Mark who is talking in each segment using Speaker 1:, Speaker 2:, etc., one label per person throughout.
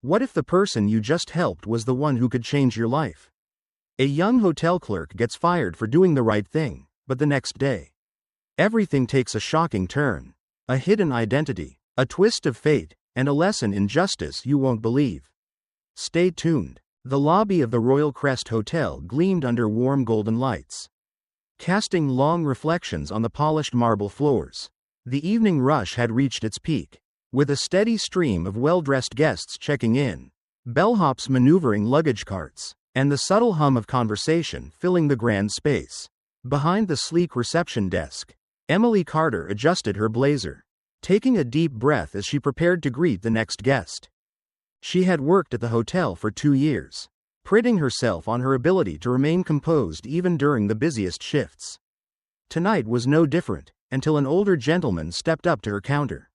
Speaker 1: What if the person you just helped was the one who could change your life? A young hotel clerk gets fired for doing the right thing, but the next day, everything takes a shocking turn. A hidden identity, a twist of fate, and a lesson in justice you won't believe. Stay tuned. The lobby of the Royal Crest Hotel gleamed under warm golden lights, casting long reflections on the polished marble floors. The evening rush had reached its peak, with a steady stream of well-dressed guests checking in, bellhops maneuvering luggage carts, and the subtle hum of conversation filling the grand space. Behind the sleek reception desk, Emily Carter adjusted her blazer, taking a deep breath as she prepared to greet the next guest. She had worked at the hotel for 2 years, priding herself on her ability to remain composed even during the busiest shifts. Tonight was no different, until an older gentleman stepped up to her counter.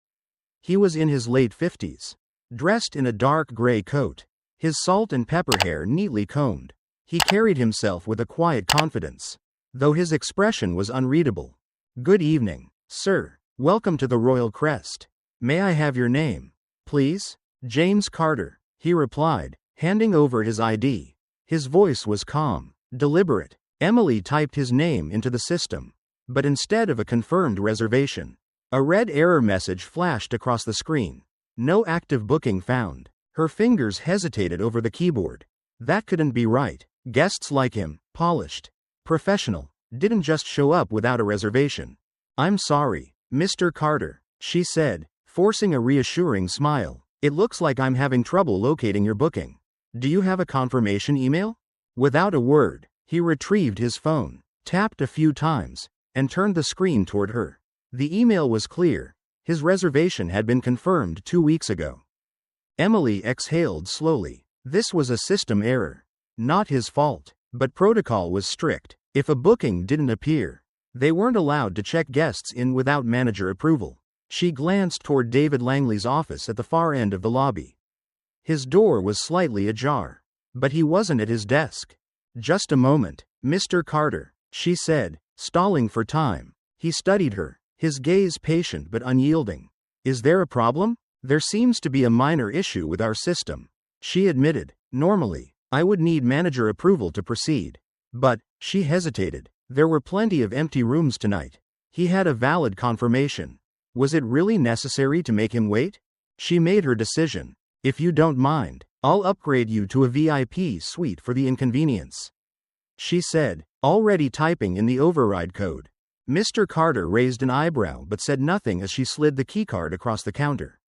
Speaker 1: He was in his late 50s, dressed in a dark gray coat, his salt and pepper hair neatly combed. He carried himself with a quiet confidence, though his expression was unreadable. "Good evening, sir. Welcome to the Royal Crest. May I have your name, please?" "James Carter," he replied, handing over his ID. His voice was calm, deliberate. Emily typed his name into the system, but instead of a confirmed reservation, a red error message flashed across the screen. No active booking found. Her fingers hesitated over the keyboard. That couldn't be right. Guests like him, polished, professional, didn't just show up without a reservation. "I'm sorry, Mr. Carter," she said, forcing a reassuring smile. "It looks like I'm having trouble locating your booking. Do you have a confirmation email?" Without a word, he retrieved his phone, tapped a few times, and turned the screen toward her. The email was clear. His reservation had been confirmed 2 weeks ago. Emily exhaled slowly. This was a system error. Not his fault, but protocol was strict. If a booking didn't appear, they weren't allowed to check guests in without manager approval. She glanced toward David Langley's office at the far end of the lobby. His door was slightly ajar, but he wasn't at his desk. "Just a moment, Mr. Carter," she said, stalling for time. He studied her, his gaze patient but unyielding. "Is there a problem?" "There seems to be a minor issue with our system," she admitted. "Normally, I would need manager approval to proceed." But, she hesitated. There were plenty of empty rooms tonight. He had a valid confirmation. Was it really necessary to make him wait? She made her decision. "If you don't mind, I'll upgrade you to a VIP suite for the inconvenience," she said, already typing in the override code. Mr. Carter raised an eyebrow but said nothing as she slid the keycard across the counter.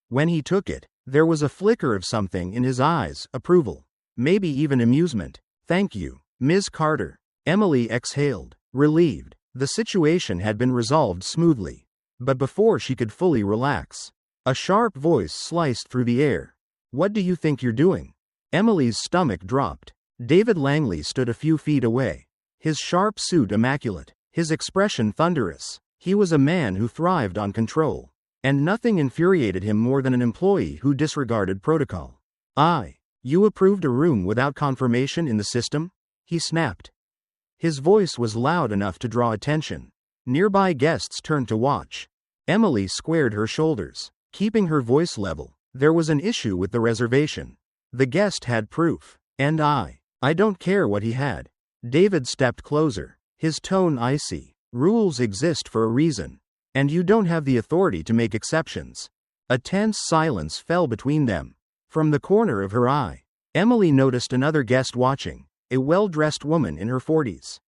Speaker 1: When he took it, there was a flicker of something in his eyes, approval, maybe even amusement. "Thank you, Ms. Carter." Emily exhaled, relieved. The situation had been resolved smoothly. But before she could fully relax, a sharp voice sliced through the air. "What do you think you're doing?" Emily's stomach dropped. David Langley stood a few feet away, his sharp suit immaculate, his expression thunderous. He was a man who thrived on control, and nothing infuriated him more than an employee who disregarded protocol. You approved a room without confirmation in the system?" he snapped. His voice was loud enough to draw attention. Nearby guests turned to watch. Emily squared her shoulders, keeping her voice level. There was an issue with the reservation. The guest had proof, and I don't care what he had. David stepped closer, his tone icy. "Rules exist for a reason, and you don't have the authority to make exceptions." A tense silence fell between them. From the corner of her eye, Emily noticed another guest watching, a well-dressed woman in her 40s.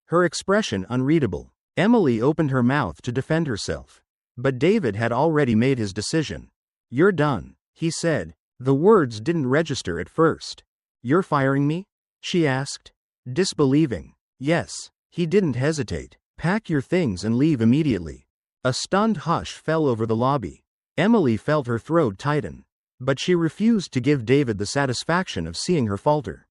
Speaker 1: Her expression unreadable. Emily opened her mouth to defend herself, but David had already made his decision. "You're done," he said. The words didn't register at first. "You're firing me?" she asked, disbelieving. "Yes." He didn't hesitate. "Pack your things and leave immediately." A stunned hush fell over the lobby. Emily felt her throat tighten, but she refused to give David the satisfaction of seeing her falter.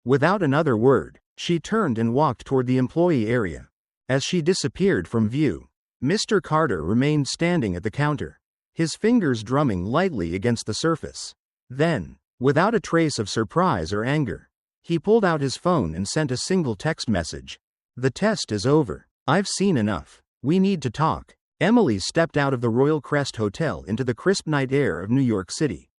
Speaker 1: Without another word, she turned and walked toward the employee area. As she disappeared from view, Mr. Carter remained standing at the counter, his fingers drumming lightly against the surface. Then, without a trace of surprise or anger, he pulled out his phone and sent a single text message. "The test is over. I've seen enough. We need to talk." Emily stepped out of the Royal Crest Hotel into the crisp night air of New York City.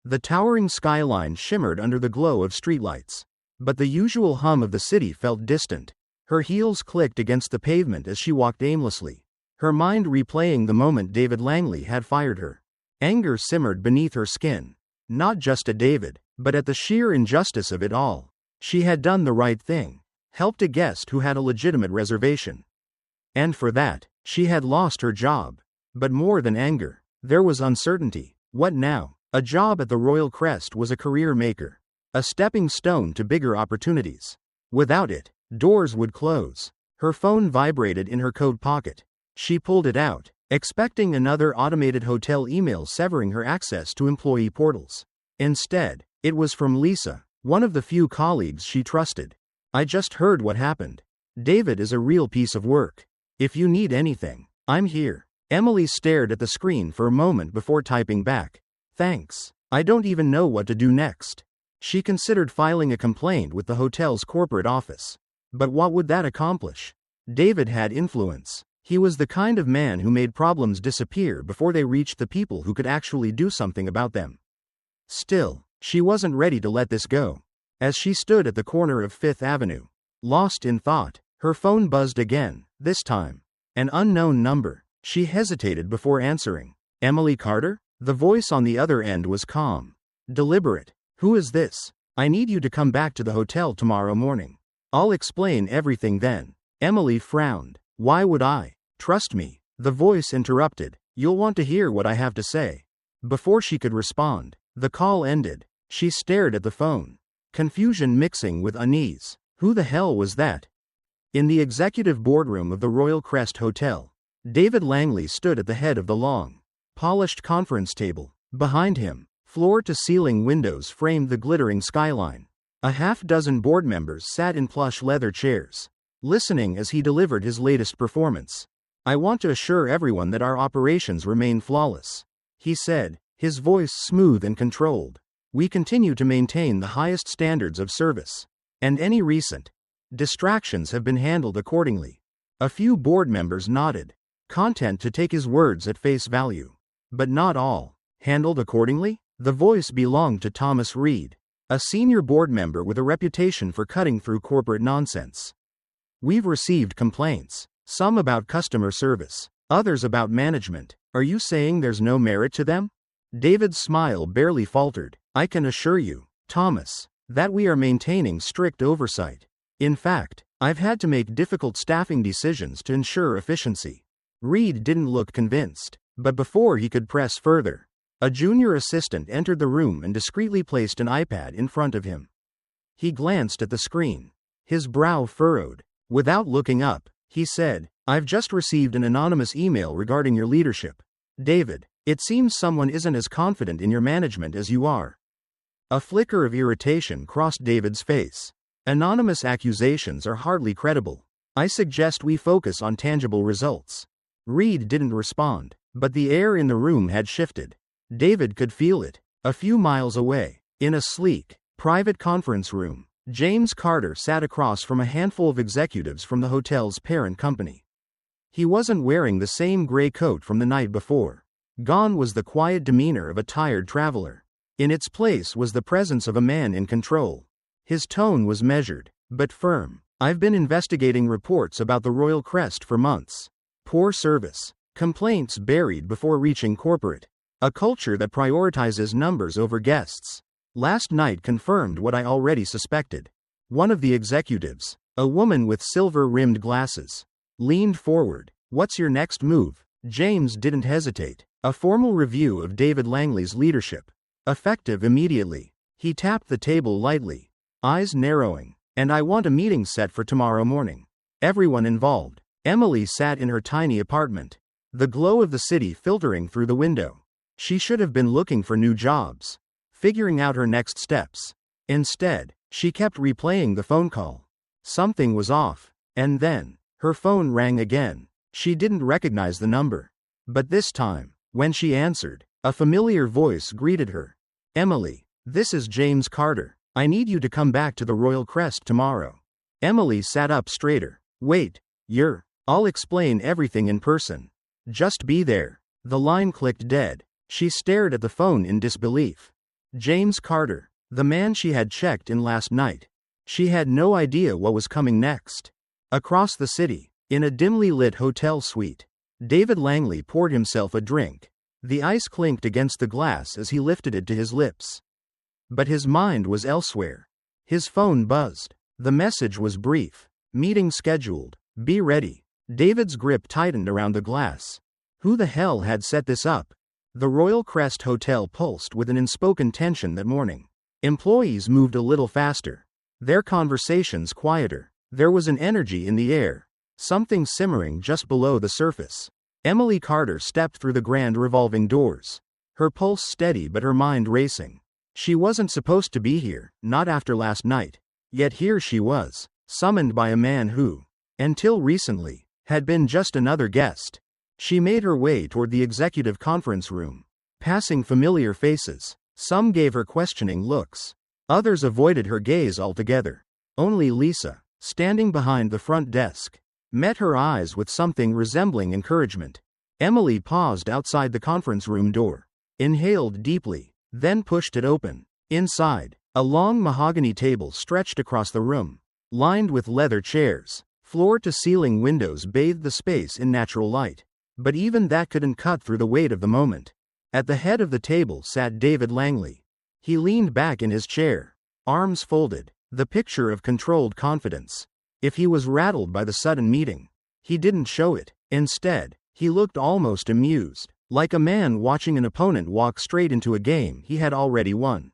Speaker 1: The towering skyline shimmered under the glow of streetlights. But the usual hum of the city felt distant. Her heels clicked against the pavement as she walked aimlessly, her mind replaying the moment David Langley had fired her. Anger simmered beneath her skin. Not just at David, but at the sheer injustice of it all. She had done the right thing, helped a guest who had a legitimate reservation. And for that, she had lost her job. But more than anger, there was uncertainty. What now? A job at the Royal Crest was a career maker, a stepping stone to bigger opportunities. Without it, doors would close. Her phone vibrated in her coat pocket. She pulled it out, expecting another automated hotel email severing her access to employee portals. Instead, it was from Lisa, one of the few colleagues she trusted. I just heard what happened. David is a real piece of work. If you need anything, I'm here. Emily stared at the screen for a moment before typing back. Thanks. I don't even know what to do next. She considered filing a complaint with the hotel's corporate office. But what would that accomplish? David had influence. He was the kind of man who made problems disappear before they reached the people who could actually do something about them. Still, she wasn't ready to let this go. As she stood at the corner of Fifth Avenue, lost in thought, her phone buzzed again, this time. An unknown number. She hesitated before answering. Emily Carter? The voice on the other end was calm, deliberate. Who is this? I need you to come back to the hotel tomorrow morning. I'll explain everything then. Emily frowned. Why would I? Trust me. The voice interrupted. You'll want to hear what I have to say. Before she could respond, the call ended. She stared at the phone, confusion mixing with unease. Who the hell was that? In the executive boardroom of the Royal Crest Hotel, David Langley stood at the head of the long, polished conference table. Behind him, floor-to-ceiling windows framed the glittering skyline. A half-dozen board members sat in plush leather chairs, listening as he delivered his latest performance. I want to assure everyone that our operations remain flawless, he said, his voice smooth and controlled. We continue to maintain the highest standards of service, and any recent distractions have been handled accordingly. A few board members nodded, content to take his words at face value. But not all. Handled accordingly? The voice belonged to Thomas Reed, a senior board member with a reputation for cutting through corporate nonsense. We've received complaints, some about customer service, others about management. Are you saying there's no merit to them? David's smile barely faltered. I can assure you, Thomas, that we are maintaining strict oversight. In fact, I've had to make difficult staffing decisions to ensure efficiency. Reed didn't look convinced, but before he could press further, a junior assistant entered the room and discreetly placed an iPad in front of him. He glanced at the screen, his brow furrowed. Without looking up, he said, I've just received an anonymous email regarding your leadership. David, it seems someone isn't as confident in your management as you are. A flicker of irritation crossed David's face. Anonymous accusations are hardly credible. I suggest we focus on tangible results. Reed didn't respond, but the air in the room had shifted. David could feel it. A few miles away, in a sleek, private conference room, James Carter sat across from a handful of executives from the hotel's parent company. He wasn't wearing the same gray coat from the night before. Gone was the quiet demeanor of a tired traveler. In its place was the presence of a man in control. His tone was measured, but firm. I've been investigating reports about the Royal Crest for months. Poor service, complaints buried before reaching corporate, a culture that prioritizes numbers over guests. Last night confirmed what I already suspected. One of the executives, a woman with silver-rimmed glasses, leaned forward. What's your next move? James didn't hesitate. A formal review of David Langley's leadership. Effective immediately. He tapped the table lightly, eyes narrowing. And I want a meeting set for tomorrow morning. Everyone involved. Emily sat in her tiny apartment, the glow of the city filtering through the window. She should have been looking for new jobs, figuring out her next steps. Instead, she kept replaying the phone call. Something was off. And then, her phone rang again. She didn't recognize the number. But this time, when she answered, a familiar voice greeted her. Emily, this is James Carter. I need you to come back to the Royal Crest tomorrow. Emily sat up straighter. Wait, I'll explain everything in person. Just be there. The line clicked dead. She stared at the phone in disbelief. James Carter, the man she had checked in last night. She had no idea what was coming next. Across the city, in a dimly lit hotel suite, David Langley poured himself a drink. The ice clinked against the glass as he lifted it to his lips. But his mind was elsewhere. His phone buzzed. The message was brief. Meeting scheduled. Be ready. David's grip tightened around the glass. Who the hell had set this up? The Royal Crest Hotel pulsed with an unspoken tension that morning. Employees moved a little faster. Their conversations quieter. There was an energy in the air. Something simmering just below the surface. Emily Carter stepped through the grand revolving doors. Her pulse steady but her mind racing. She wasn't supposed to be here, not after last night. Yet here she was, summoned by a man who, until recently, had been just another guest. She made her way toward the executive conference room, passing familiar faces. Some gave her questioning looks. Others avoided her gaze altogether. Only Lisa, standing behind the front desk, met her eyes with something resembling encouragement. Emily paused outside the conference room door, inhaled deeply, then pushed it open. Inside, a long mahogany table stretched across the room, lined with leather chairs. Floor-to-ceiling windows bathed the space in natural light. But even that couldn't cut through the weight of the moment. At the head of the table sat David Langley. He leaned back in his chair, arms folded, the picture of controlled confidence. If he was rattled by the sudden meeting, he didn't show it. Instead, he looked almost amused, like a man watching an opponent walk straight into a game he had already won.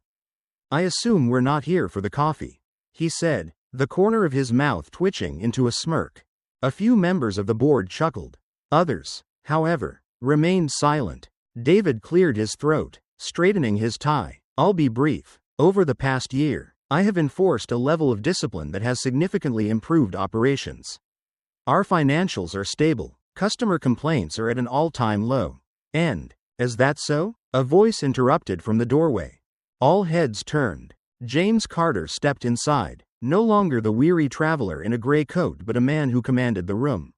Speaker 1: "I assume we're not here for the coffee," he said, the corner of his mouth twitching into a smirk. A few members of the board chuckled. Others, however, remained silent. David cleared his throat, straightening his tie. "I'll be brief. Over the past year, I have enforced a level of discipline that has significantly improved operations. Our financials are stable. Customer complaints are at an all-time low. And, is that so?" A voice interrupted from the doorway. All heads turned. James Carter stepped inside, no longer the weary traveler in a gray coat but a man who commanded the room.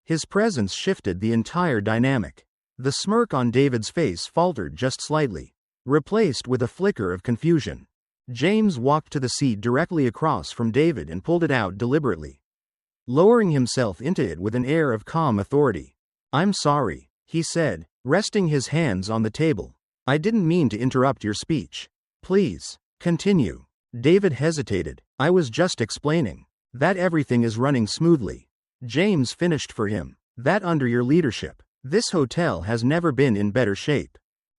Speaker 1: His presence shifted the entire dynamic. The smirk on David's face faltered just slightly, replaced with a flicker of confusion. James walked to the seat directly across from David and pulled it out deliberately, lowering himself into it with an air of calm authority. "I'm sorry," he said, resting his hands on the table. "I didn't mean to interrupt your speech. Please, continue." David hesitated. "I was just explaining that everything is running smoothly." James finished for him. "That under your leadership, this hotel has never been in better shape."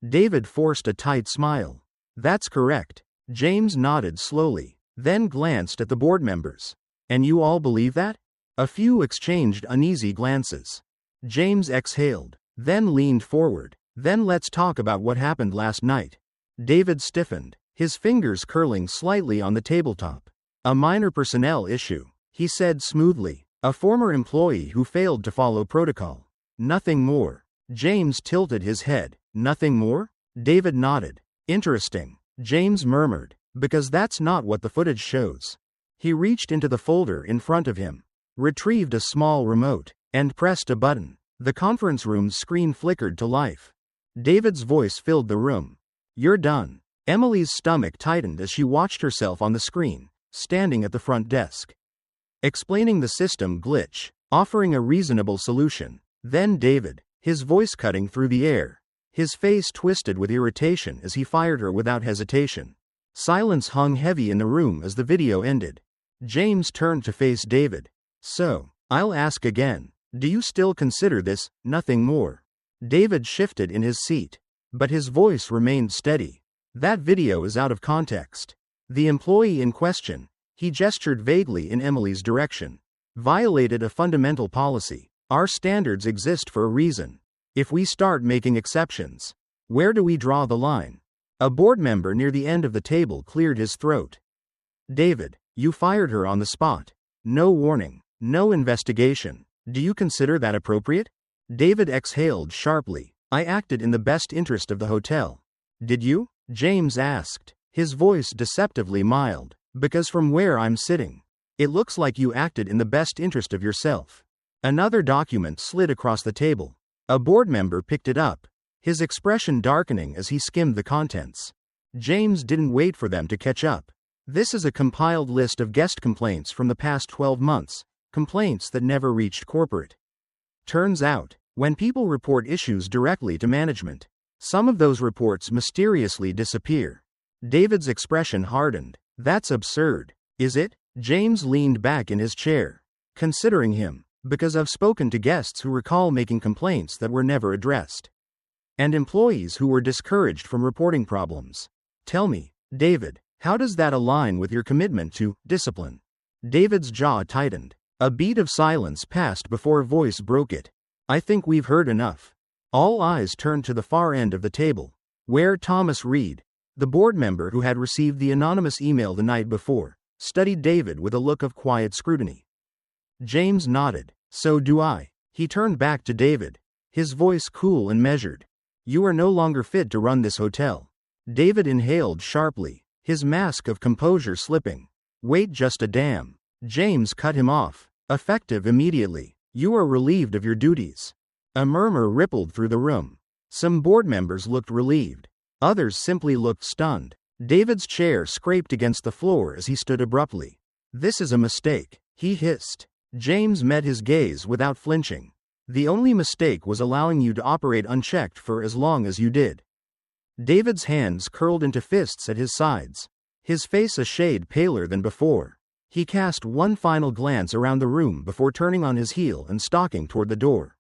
Speaker 1: David forced a tight smile. "That's correct." James nodded slowly, then glanced at the board members. "And you all believe that?" A few exchanged uneasy glances. James exhaled, then leaned forward. "Then let's talk about what happened last night." David stiffened, his fingers curling slightly on the tabletop. "A minor personnel issue," he said smoothly. "A former employee who failed to follow protocol. Nothing more." James tilted his head. "Nothing more?" David nodded. "Interesting," James murmured, "because that's not what the footage shows." He reached into the folder in front of him, retrieved a small remote, and pressed a button. The conference room's screen flickered to life. David's voice filled the room. "You're done." Emily's stomach tightened as she watched herself on the screen, standing at the front desk, explaining the system glitch, offering a reasonable solution. Then David, his voice cutting through the air, his face twisted with irritation as he fired her without hesitation. Silence hung heavy in the room as the video ended. James turned to face David. "So, I'll ask again. Do you still consider this nothing more?" David shifted in his seat, but his voice remained steady. "That video is out of context. The employee in question," he gestured vaguely in Emily's direction, "violated a fundamental policy. Our standards exist for a reason. If we start making exceptions, where do we draw the line?" A board member near the end of the table cleared his throat. "David, you fired her on the spot. No warning, no investigation. Do you consider that appropriate?" David exhaled sharply. "I acted in the best interest of the hotel." "Did you?" James asked, his voice deceptively mild. "Because from where I'm sitting, it looks like you acted in the best interest of yourself." Another document slid across the table. A board member picked it up, his expression darkening as he skimmed the contents. James didn't wait for them to catch up. This is a compiled list of guest complaints from the past 12 months, complaints that never reached corporate. Turns out, when people report issues directly to management, some of those reports mysteriously disappear. David's expression hardened. That's absurd, is it? James leaned back in his chair, considering him, because I've spoken to guests who recall making complaints that were never addressed. And employees who were discouraged from reporting problems. Tell me, David, how does that align with your commitment to discipline? David's jaw tightened. A beat of silence passed before a voice broke it. I think we've heard enough. All eyes turned to the far end of the table, where Thomas Reed, the board member who had received the anonymous email the night before, studied David with a look of quiet scrutiny. James nodded. So do I. He turned back to David, his voice cool and measured. You are no longer fit to run this hotel. David inhaled sharply, his mask of composure slipping. Wait just a damn. James cut him off. Effective immediately. You are relieved of your duties. A murmur rippled through the room. Some board members looked relieved. Others simply looked stunned. David's chair scraped against the floor as he stood abruptly. This is a mistake, he hissed. James met his gaze without flinching. The only mistake was allowing you to operate unchecked for as long as you did. David's hands curled into fists at his sides, his face a shade paler than before. He cast one final glance around the room before turning on his heel and stalking toward the door.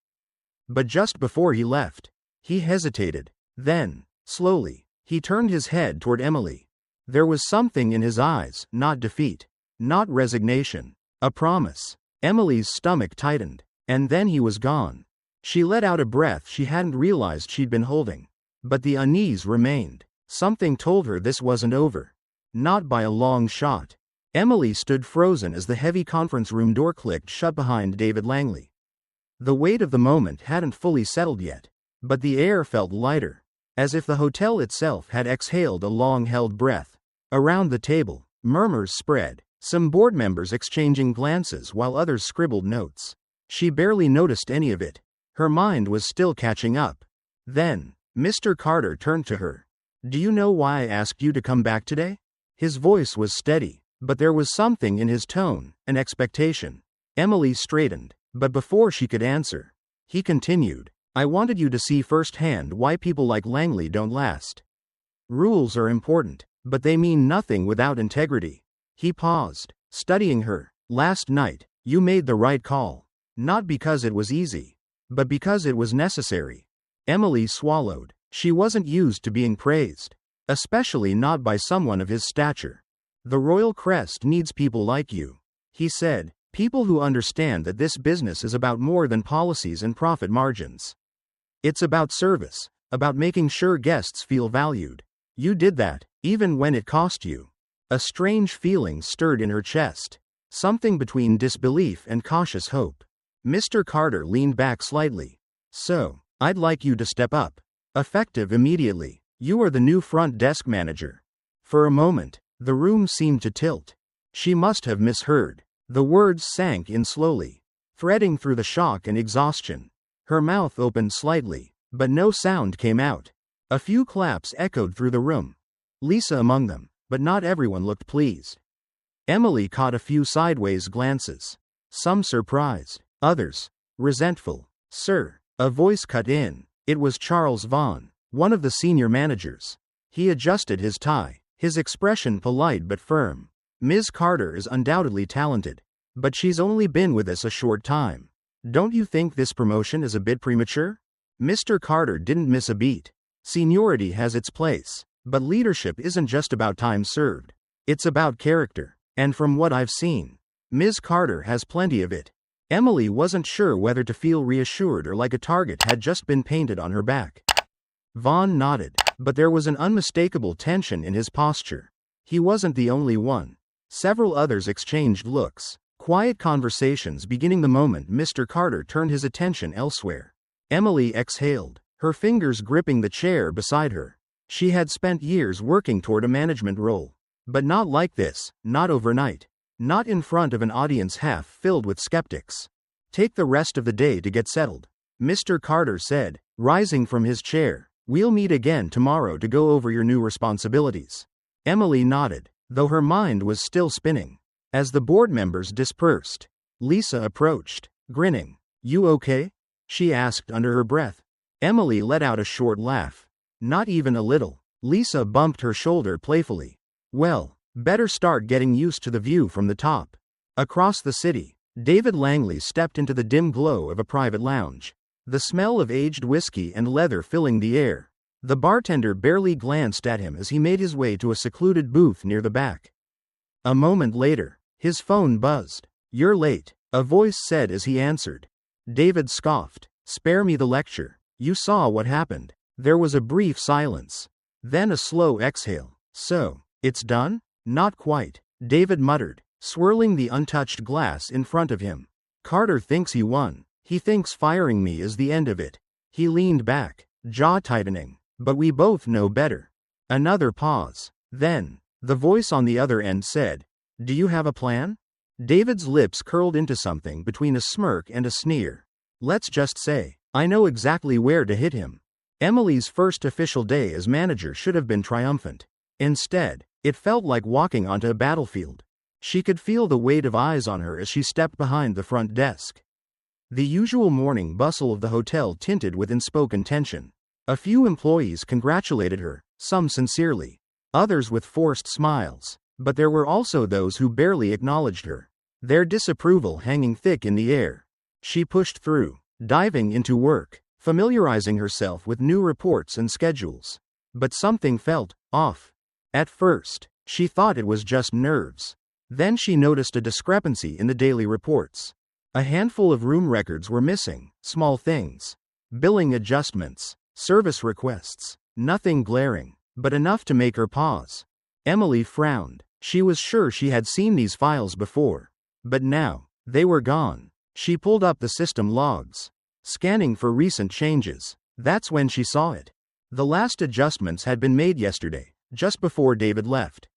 Speaker 1: But just before he left, he hesitated. Then, slowly, he turned his head toward Emily. There was something in his eyes, not defeat, not resignation, a promise. Emily's stomach tightened, and then he was gone. She let out a breath she hadn't realized she'd been holding. But the unease remained. Something told her this wasn't over. Not by a long shot. Emily stood frozen as the heavy conference room door clicked shut behind David Langley. The weight of the moment hadn't fully settled yet, but the air felt lighter, as if the hotel itself had exhaled a long-held breath. Around the table, murmurs spread, some board members exchanging glances while others scribbled notes. She barely noticed any of it. Her mind was still catching up. Then, Mr. Carter turned to her. Do you know why I asked you to come back today? His voice was steady, but there was something in his tone, an expectation. Emily straightened, but before she could answer, he continued, I wanted you to see firsthand why people like Langley don't last. Rules are important, but they mean nothing without integrity. He paused, studying her. Last night, you made the right call. Not because it was easy, but because it was necessary. Emily swallowed. She wasn't used to being praised, especially not by someone of his stature. The Royal Crest needs people like you, he said, people who understand that this business is about more than policies and profit margins. It's about service, about making sure guests feel valued. You did that, even when it cost you. A strange feeling stirred in her chest, something between disbelief and cautious hope. Mr. Carter leaned back slightly. So, I'd like you to step up. Effective immediately. You are the new front desk manager. For a moment, the room seemed to tilt. She must have misheard. The words sank in slowly, threading through the shock and exhaustion. Her mouth opened slightly, but no sound came out. A few claps echoed through the room, Lisa among them, but not everyone looked pleased. Emily caught a few sideways glances, some surprised, others resentful. Sir, a voice cut in. It was Charles Vaughan, one of the senior managers. He adjusted his tie, his expression polite but firm. Ms. Carter is undoubtedly talented, but she's only been with us a short time. Don't you think this promotion is a bit premature? Mr. Carter didn't miss a beat. Seniority has its place, but leadership isn't just about time served. It's about character, and from what I've seen, Ms. Carter has plenty of it. Emily wasn't sure whether to feel reassured or like a target had just been painted on her back. Vaughan nodded, but there was an unmistakable tension in his posture. He wasn't the only one. Several others exchanged looks, quiet conversations beginning the moment Mr. Carter turned his attention elsewhere. Emily exhaled, her fingers gripping the chair beside her. She had spent years working toward a management role, but not like this, not overnight, not in front of an audience half filled with skeptics. Take the rest of the day to get settled, Mr. Carter said, rising from his chair. We'll meet again tomorrow to go over your new responsibilities. Emily nodded, though her mind was still spinning. As the board members dispersed, Lisa approached, grinning. You okay? She asked under her breath. Emily let out a short laugh. Not even a little. Lisa bumped her shoulder playfully. Well, better start getting used to the view from the top. Across the city, David Langley stepped into the dim glow of a private lounge. The smell of aged whiskey and leather filling the air. The bartender barely glanced at him as he made his way to a secluded booth near the back. A moment later, his phone buzzed. You're late, a voice said as he answered. David scoffed. Spare me the lecture. You saw what happened. There was a brief silence. Then a slow exhale. So, it's done? Not quite, David muttered, swirling the untouched glass in front of him. Carter thinks he won. He thinks firing me is the end of it. He leaned back, jaw tightening. But we both know better. Another pause. Then, the voice on the other end said, Do you have a plan? David's lips curled into something between a smirk and a sneer. Let's just say, I know exactly where to hit him. Emily's first official day as manager should have been triumphant. Instead, it felt like walking onto a battlefield. She could feel the weight of eyes on her as she stepped behind the front desk. The usual morning bustle of the hotel tinted with unspoken tension. A few employees congratulated her, some sincerely, others with forced smiles, but there were also those who barely acknowledged her, their disapproval hanging thick in the air. She pushed through, diving into work, familiarizing herself with new reports and schedules. But something felt off. At first, she thought it was just nerves. Then she noticed a discrepancy in the daily reports. A handful of room records were missing, small things. Billing adjustments, service requests, nothing glaring, but enough to make her pause. Emily frowned. She was sure she had seen these files before. But now, they were gone. She pulled up the system logs, scanning for recent changes. That's when she saw it. The last adjustments had been made yesterday, just before David left.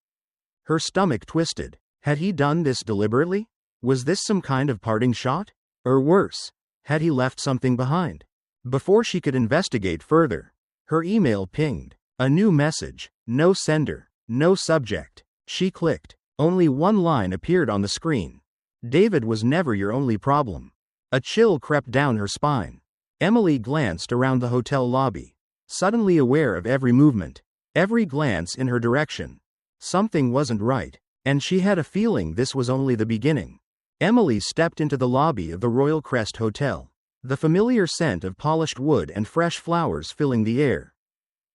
Speaker 1: Her stomach twisted. Had he done this deliberately? Was this some kind of parting shot? Or worse, had he left something behind? Before she could investigate further, her email pinged. A new message. No sender. No subject. She clicked. Only one line appeared on the screen. David was never your only problem. A chill crept down her spine. Emily glanced around the hotel lobby, suddenly aware of every movement, every glance in her direction. Something wasn't right, and she had a feeling this was only the beginning. Emily stepped into the lobby of the Royal Crest Hotel, the familiar scent of polished wood and fresh flowers filling the air.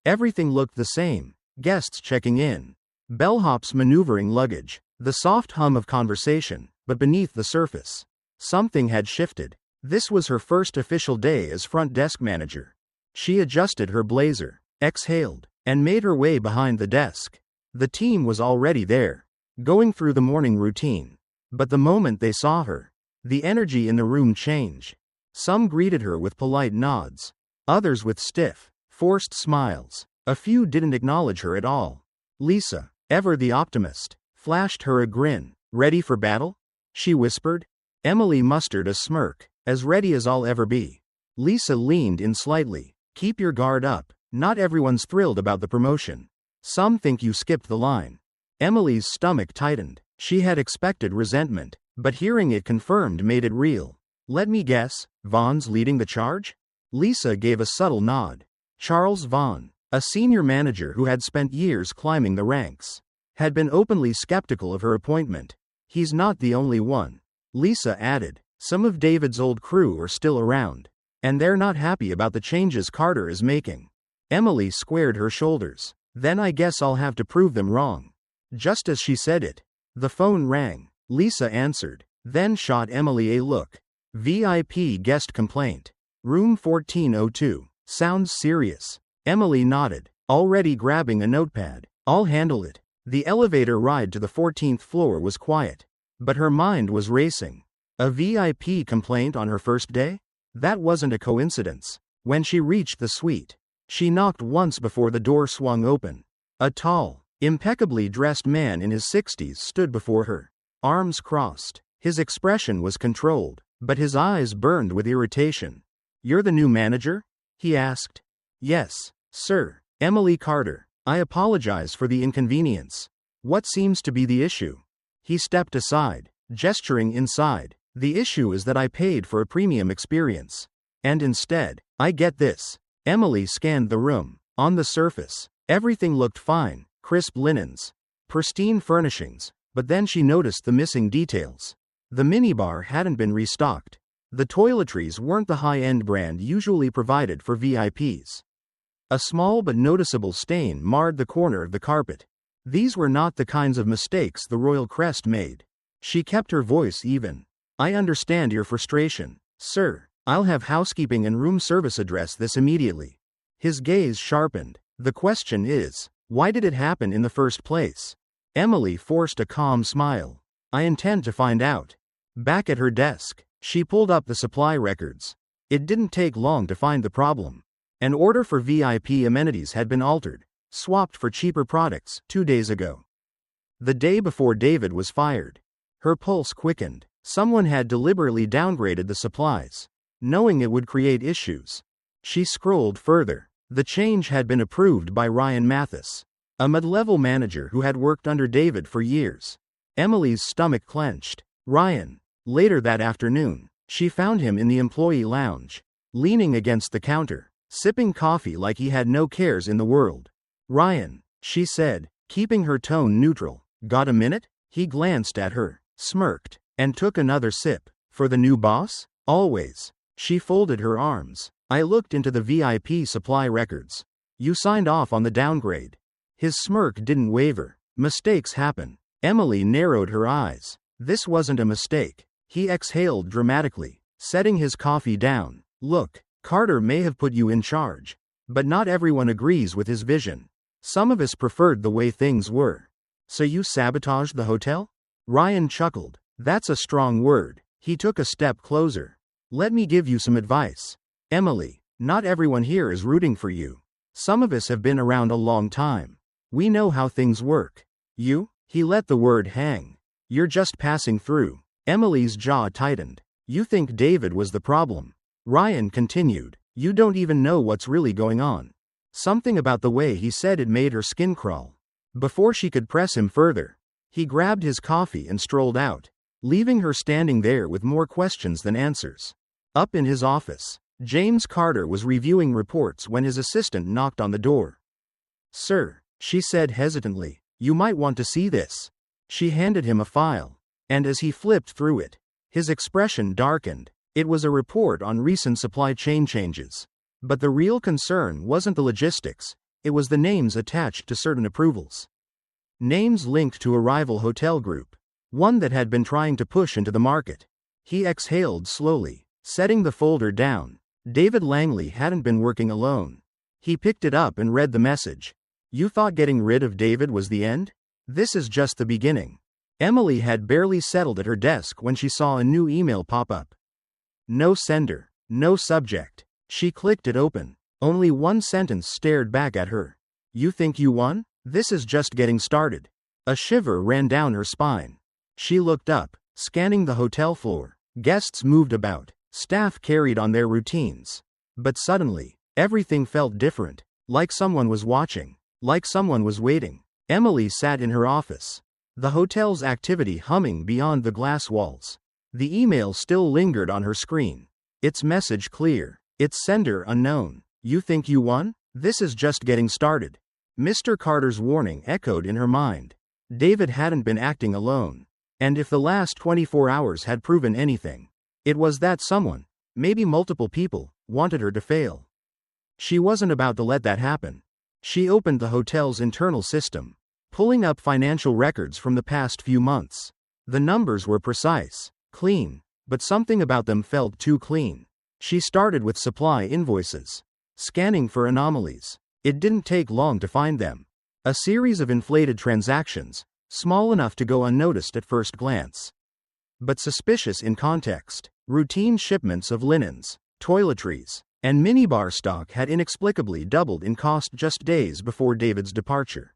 Speaker 1: Everything looked the same. Guests checking in, bellhops maneuvering luggage, the soft hum of conversation, but beneath the surface, something had shifted. This was her first official day as front desk manager. She adjusted her blazer, exhaled, and made her way behind the desk. The team was already there, going through the morning routine. But the moment they saw her, the energy in the room changed. Some greeted her with polite nods, others with stiff, forced smiles. A few didn't acknowledge her at all. Lisa, ever the optimist, flashed her a grin. Ready for battle? She whispered. Emily mustered a smirk. As ready as I'll ever be. Lisa leaned in slightly. Keep your guard up. Not everyone's thrilled about the promotion. Some think you skipped the line. Emily's stomach tightened. She had expected resentment, but hearing it confirmed made it real. Let me guess, Vaughn's leading the charge? Lisa gave a subtle nod. Charles Vaughn, a senior manager who had spent years climbing the ranks, had been openly skeptical of her appointment. He's not the only one. Lisa added. Some of David's old crew are still around, and they're not happy about the changes Carter is making. Emily squared her shoulders. Then I guess I'll have to prove them wrong. Just as she said it, the phone rang. Lisa answered, then shot Emily a look. VIP guest complaint. Room 1402. Sounds serious. Emily nodded, already grabbing a notepad. I'll handle it. The elevator ride to the 14th floor was quiet, but her mind was racing. A VIP complaint on her first day? That wasn't a coincidence. When she reached the suite, she knocked once before the door swung open. A tall, impeccably dressed man in his 60s stood before her, arms crossed. His expression was controlled, but his eyes burned with irritation. You're the new manager? He asked. Yes, Sir, Emily Carter, I apologize for the inconvenience. What seems to be the issue? He stepped aside, gesturing inside. The issue is that I paid for a premium experience. And instead, I get this. Emily scanned the room. On the surface, everything looked fine, crisp linens, pristine furnishings, but then she noticed the missing details. The minibar hadn't been restocked. The toiletries weren't the high-end brand usually provided for VIPs. A small but noticeable stain marred the corner of the carpet. These were not the kinds of mistakes the royal crest made. She kept her voice even. I understand your frustration, sir. I'll have housekeeping and room service address this immediately. His gaze sharpened. The question is, why did it happen in the first place? Emily forced a calm smile. I intend to find out. Back at her desk, she pulled up the supply records. It didn't take long to find the problem. An order for VIP amenities had been altered, swapped for cheaper products 2 days ago. The day before David was fired. Her pulse quickened. Someone had deliberately downgraded the supplies, knowing it would create issues. She scrolled further. The change had been approved by Ryan Mathis, a mid-level manager who had worked under David for years. Emily's stomach clenched. Ryan. Later that afternoon, she found him in the employee lounge, leaning against the counter, sipping coffee like he had no cares in the world. Ryan, she said, keeping her tone neutral. Got a minute? He glanced at her, smirked, and took another sip. For the new boss? Always. She folded her arms. I looked into the VIP supply records. You signed off on the downgrade. His smirk didn't waver. Mistakes happen. Emily narrowed her eyes. This wasn't a mistake. He exhaled dramatically, setting his coffee down. Look, Carter may have put you in charge, but not everyone agrees with his vision. Some of us preferred the way things were. So you sabotaged the hotel? Ryan chuckled. That's a strong word. He took a step closer. Let me give you some advice. Emily, not everyone here is rooting for you. Some of us have been around a long time. We know how things work. You? He let the word hang. You're just passing through. Emily's jaw tightened. You think David was the problem. Ryan continued. You don't even know what's really going on. Something about the way he said it made her skin crawl. Before she could press him further, he grabbed his coffee and strolled out, leaving her standing there with more questions than answers. Up in his office, James Carter was reviewing reports when his assistant knocked on the door. Sir, she said hesitantly, you might want to see this. She handed him a file, and as he flipped through it, his expression darkened. It was a report on recent supply chain changes. But the real concern wasn't the logistics, it was the names attached to certain approvals. Names linked to a rival hotel group, one that had been trying to push into the market. He exhaled slowly, setting the folder down. David Langley hadn't been working alone. He picked it up and read the message. You thought getting rid of David was the end? This is just the beginning. Emily had barely settled at her desk when she saw a new email pop up. No sender, no subject. She clicked it open. Only one sentence stared back at her. You think you won? This is just getting started. A shiver ran down her spine. She looked up, scanning the hotel floor. Guests moved about. Staff carried on their routines. But suddenly, everything felt different. Like someone was watching. Like someone was waiting. Emily sat in her office, the hotel's activity humming beyond the glass walls. The email still lingered on her screen. Its message clear. Its sender unknown. You think you won? This is just getting started. Mr. Carter's warning echoed in her mind. David hadn't been acting alone. And if the last 24 hours had proven anything, it was that someone, maybe multiple people, wanted her to fail. She wasn't about to let that happen. She opened the hotel's internal system, pulling up financial records from the past few months. The numbers were precise, clean, but something about them felt too clean. She started with supply invoices, scanning for anomalies. It didn't take long to find them. A series of inflated transactions, small enough to go unnoticed at first glance, but suspicious in context. Routine shipments of linens, toiletries, and minibar stock had inexplicably doubled in cost just days before David's departure.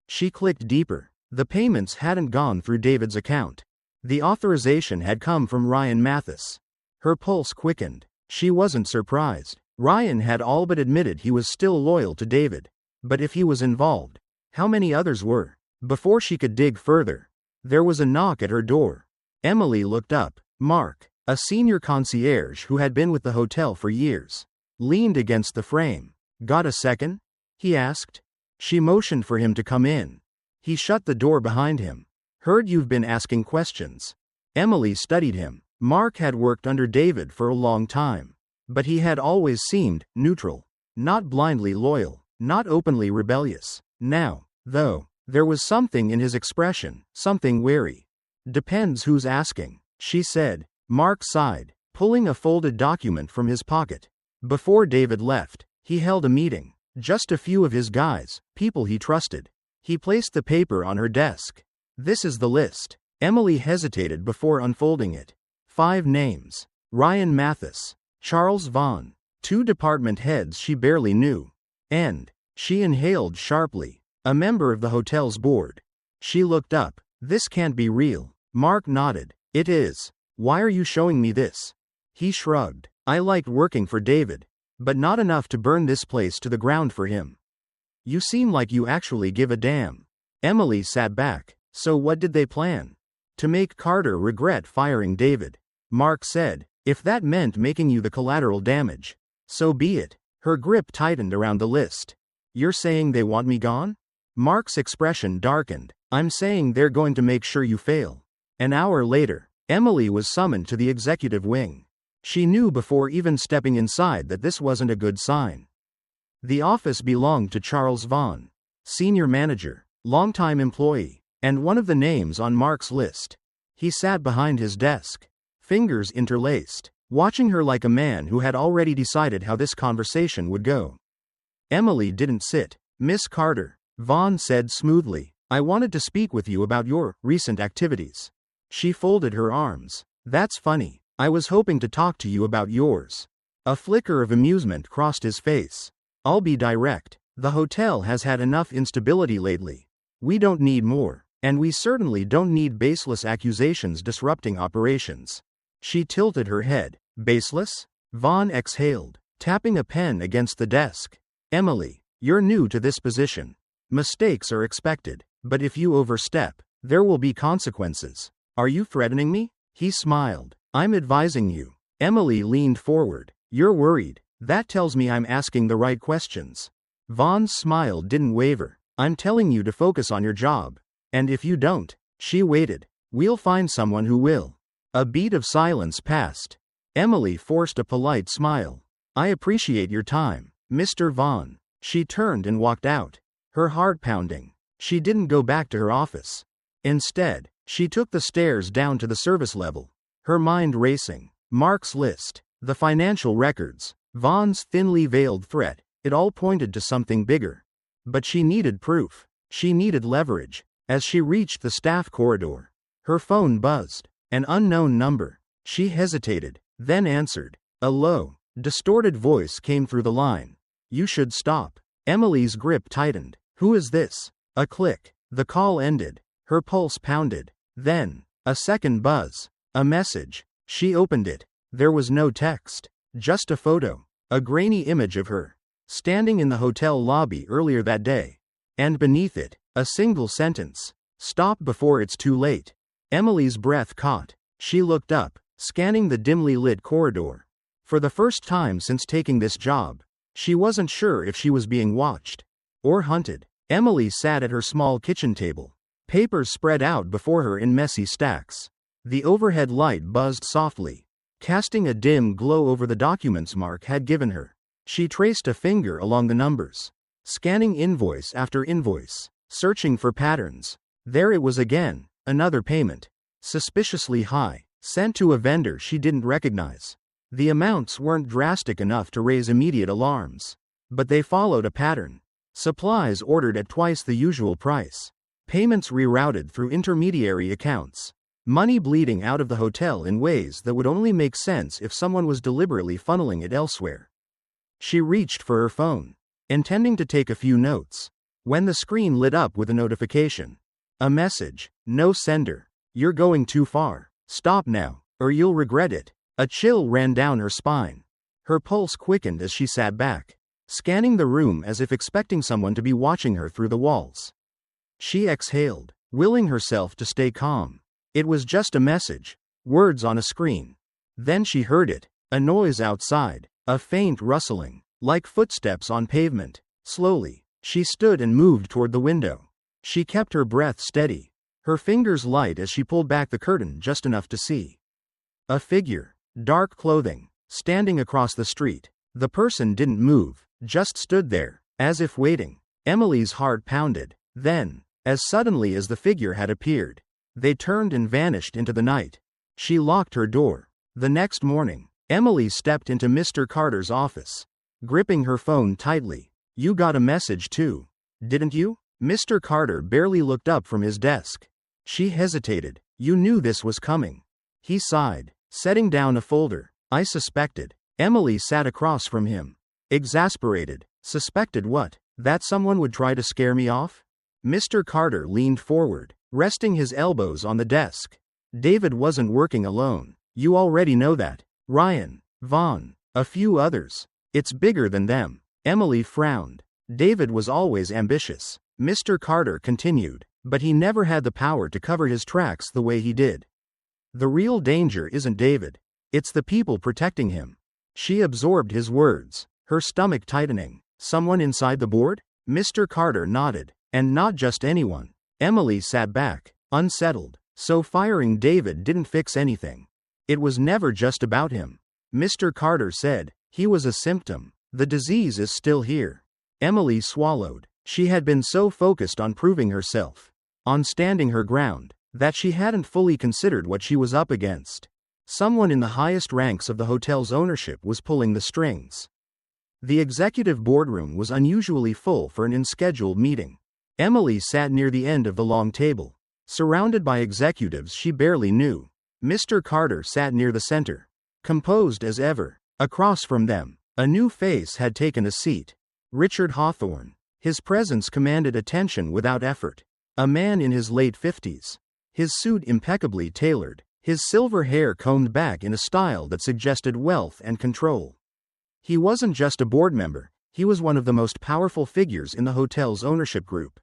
Speaker 1: She clicked deeper. The payments hadn't gone through David's account. The authorization had come from Ryan Mathis. Her pulse quickened. She wasn't surprised. Ryan had all but admitted he was still loyal to David. But if he was involved, how many others were? Before she could dig further, there was a knock at her door. Emily looked up. Mark, a senior concierge who had been with the hotel for years, leaned against the frame. "Got a second?" he asked. She motioned for him to come in. He shut the door behind him. "Heard you've been asking questions." Emily studied him. Mark had worked under David for a long time, but he had always seemed neutral, not blindly loyal, not openly rebellious. Now, though, there was something in his expression, something wary. "Depends who's asking," she said. Mark sighed, pulling a folded document from his pocket. Before David left, he held a meeting. Just a few of his guys, people he trusted. He placed the paper on her desk. "This is the list." Emily hesitated before unfolding it. 5 names. Ryan Mathis, Charles Vaughn, 2 department heads she barely knew. And, she inhaled sharply, a member of the hotel's board. She looked up. "This can't be real." Mark nodded. "It is. Why are you showing me this?" He shrugged. "I liked working for David, but not enough to burn this place to the ground for him." "You seem like you actually give a damn." Emily sat back. "So what did they plan?" "To make Carter regret firing David." Mark said. "If that meant making you the collateral damage, so be it." Her grip tightened around the list. "You're saying they want me gone?" Mark's expression darkened. "I'm saying they're going to make sure you fail." An hour later, Emily was summoned to the executive wing. She knew before even stepping inside that this wasn't a good sign. The office belonged to Charles Vaughn, senior manager, longtime employee, and one of the names on Mark's list. He sat behind his desk, fingers interlaced, watching her like a man who had already decided how this conversation would go. Emily didn't sit. "Miss Carter," Vaughn said smoothly, "I wanted to speak with you about your recent activities." She folded her arms. "That's funny. I was hoping to talk to you about yours." A flicker of amusement crossed his face. "I'll be direct. The hotel has had enough instability lately. We don't need more, and we certainly don't need baseless accusations disrupting operations." She tilted her head. "Baseless?" Vaughn exhaled, tapping a pen against the desk. "Emily, you're new to this position. Mistakes are expected, but if you overstep, there will be consequences." "Are you threatening me?" He smiled. "I'm advising you." Emily leaned forward. "You're worried. That tells me I'm asking the right questions." Vaughn's smile didn't waver. "I'm telling you to focus on your job. And if you don't," she waited, "we'll find someone who will." A beat of silence passed. Emily forced a polite smile. "I appreciate your time, Mr. Vaughn." She turned and walked out, her heart pounding. She didn't go back to her office. Instead, she took the stairs down to the service level, her mind racing. Mark's list, the financial records, Vaughn's thinly veiled threat, it all pointed to something bigger. But she needed proof. She needed leverage. As she reached the staff corridor, her phone buzzed. An unknown number. She hesitated, then answered. A low, distorted voice came through the line. "You should stop." Emily's grip tightened. "Who is this?" A click. The call ended. Her pulse pounded. Then, a second buzz. A message. She opened it. There was no text. Just a photo. A grainy image of her, standing in the hotel lobby earlier that day. And beneath it, a single sentence. "Stop before it's too late." Emily's breath caught. She looked up, scanning the dimly lit corridor. For the first time since taking this job, she wasn't sure if she was being watched or hunted. Emily sat at her small kitchen table, papers spread out before her in messy stacks. The overhead light buzzed softly, casting a dim glow over the documents Mark had given her. She traced a finger along the numbers, scanning invoice after invoice, searching for patterns. There it was again, another payment, suspiciously high, sent to a vendor she didn't recognize. The amounts weren't drastic enough to raise immediate alarms, but they followed a pattern. Supplies ordered at twice the usual price. Payments rerouted through intermediary accounts. Money bleeding out of the hotel in ways that would only make sense if someone was deliberately funneling it elsewhere. She reached for her phone, intending to take a few notes, when the screen lit up with a notification. A message. "No sender. You're going too far. Stop now, or you'll regret it." A chill ran down her spine. Her pulse quickened as she sat back, scanning the room as if expecting someone to be watching her through the walls. She exhaled, willing herself to stay calm. It was just a message, words on a screen. Then she heard it, a noise outside, a faint rustling, like footsteps on pavement. Slowly, she stood and moved toward the window. She kept her breath steady, her fingers light as she pulled back the curtain just enough to see a figure, dark clothing, standing across the street. The person didn't move, just stood there, as if waiting. Emily's heart pounded. Then, as suddenly as the figure had appeared, they turned and vanished into the night. She locked her door. The next morning, Emily stepped into Mr. Carter's office, gripping her phone tightly. "You got a message too, didn't you?" Mr. Carter barely looked up from his desk. She hesitated. "You knew this was coming." He sighed, setting down a folder. "I suspected." Emily sat across from him, exasperated. "Suspected what? That someone would try to scare me off?" Mr. Carter leaned forward, resting his elbows on the desk. "David wasn't working alone. You already know that. Ryan, Vaughn, a few others. It's bigger than them." Emily frowned. "David was always ambitious," Mr. Carter continued, "but he never had the power to cover his tracks the way he did. The real danger isn't David. It's the people protecting him." She absorbed his words, her stomach tightening. "Someone inside the board?" Mr. Carter nodded. "And not just anyone." Emily sat back, unsettled. "So firing David didn't fix anything. It was never just about him." Mr. Carter said, "He was a symptom. The disease is still here." Emily swallowed. She had been so focused on proving herself, on standing her ground, that she hadn't fully considered what she was up against. Someone in the highest ranks of the hotel's ownership was pulling the strings. The executive boardroom was unusually full for an unscheduled meeting. Emily sat near the end of the long table, surrounded by executives she barely knew. Mr. Carter sat near the center, composed as ever. Across from them, a new face had taken a seat. Richard Hawthorne. His presence commanded attention without effort. A man in his late 50s. His suit impeccably tailored, his silver hair combed back in a style that suggested wealth and control. He wasn't just a board member, he was one of the most powerful figures in the hotel's ownership group.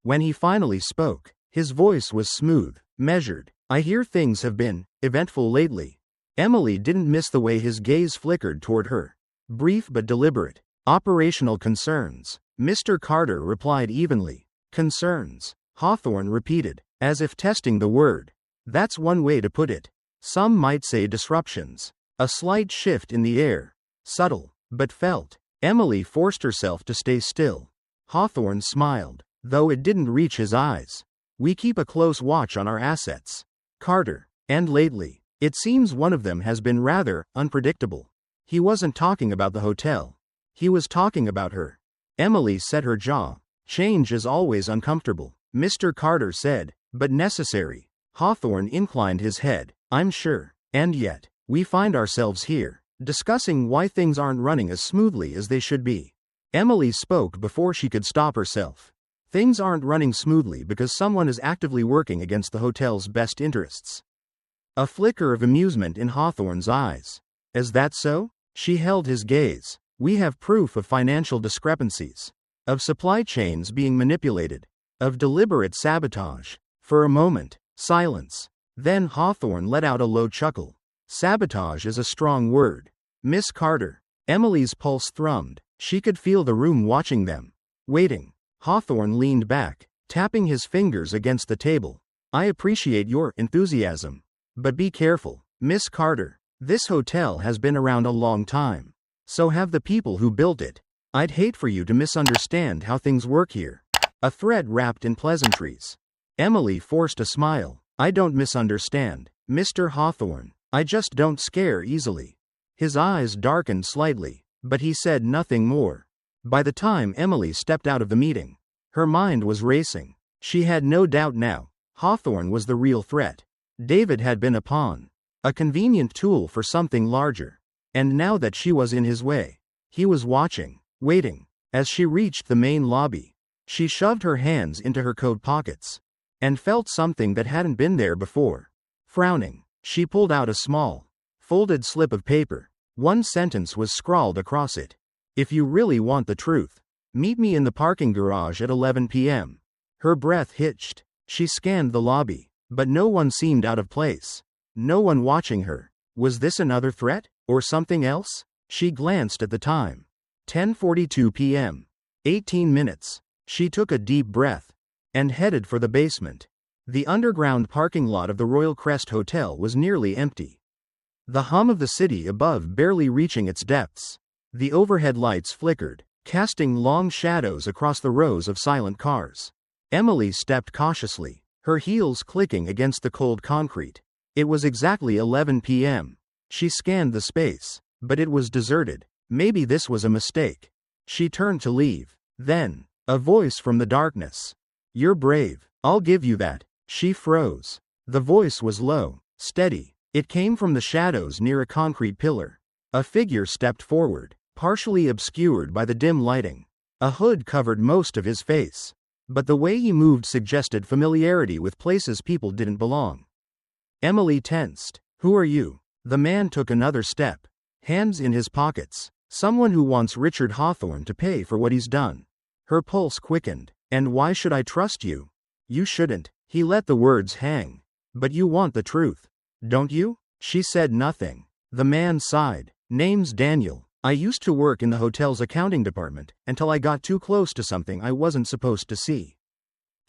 Speaker 1: When he finally spoke, his voice was smooth, measured. "I hear things have been eventful lately." Emily didn't miss the way his gaze flickered toward her. Brief but deliberate. "Operational concerns," Mr. Carter replied evenly. "Concerns," Hawthorne repeated, as if testing the word. "That's one way to put it. Some might say disruptions." A slight shift in the air. Subtle, but felt. Emily forced herself to stay still. Hawthorne smiled, though it didn't reach his eyes. "We keep a close watch on our assets, Carter, and lately, it seems one of them has been rather unpredictable." He wasn't talking about the hotel. He was talking about her. Emily set her jaw. "Change is always uncomfortable," Mr. Carter said, "but necessary." Hawthorne inclined his head. "I'm sure. And yet, we find ourselves here, discussing why things aren't running as smoothly as they should be." Emily spoke before she could stop herself. "Things aren't running smoothly because someone is actively working against the hotel's best interests." A flicker of amusement in Hawthorne's eyes. "Is that so?" She held his gaze. "We have proof of financial discrepancies, of supply chains being manipulated, of deliberate sabotage." For a moment, silence. Then Hawthorne let out a low chuckle. "Sabotage is a strong word, Miss Carter." Emily's pulse thrummed. She could feel the room watching them, waiting. Hawthorne leaned back, tapping his fingers against the table. "I appreciate your enthusiasm. But be careful, Miss Carter. This hotel has been around a long time. So have the people who built it. I'd hate for you to misunderstand how things work here." A threat wrapped in pleasantries. Emily forced a smile. "I don't misunderstand, Mr. Hawthorne. I just don't scare easily." His eyes darkened slightly, but he said nothing more. By the time Emily stepped out of the meeting, her mind was racing. She had no doubt now, Hawthorne was the real threat. David had been a pawn, a convenient tool for something larger. And now that she was in his way, he was watching, waiting. As she reached the main lobby, she shoved her hands into her coat pockets, and felt something that hadn't been there before. Frowning, she pulled out a small, folded slip of paper. One sentence was scrawled across it. If you really want the truth, meet me in the parking garage at 11 p.m. Her breath hitched. She scanned the lobby, but no one seemed out of place. No one watching her. Was this another threat, or something else? She glanced at the time. 10:42 p.m. 18 minutes. She took a deep breath and headed for the basement. The underground parking lot of the Royal Crest Hotel was nearly empty. The hum of the city above barely reaching its depths. The overhead lights flickered, casting long shadows across the rows of silent cars. Emily stepped cautiously, her heels clicking against the cold concrete. It was exactly 11 p.m. She scanned the space, but it was deserted. Maybe this was a mistake. She turned to leave. Then, a voice from the darkness. You're brave, I'll give you that. She froze. The voice was low, steady. It came from the shadows near a concrete pillar. A figure stepped forward, partially obscured by the dim lighting. A hood covered most of his face, but the way he moved suggested familiarity with places people didn't belong. Emily tensed. Who are you? The man took another step, hands in his pockets. Someone who wants Richard Hawthorne to pay for what he's done. Her pulse quickened. And why should I trust you? You shouldn't. He let the words hang. But you want the truth, don't you? She said nothing. The man sighed. Name's Daniel. I used to work in the hotel's accounting department until I got too close to something I wasn't supposed to see.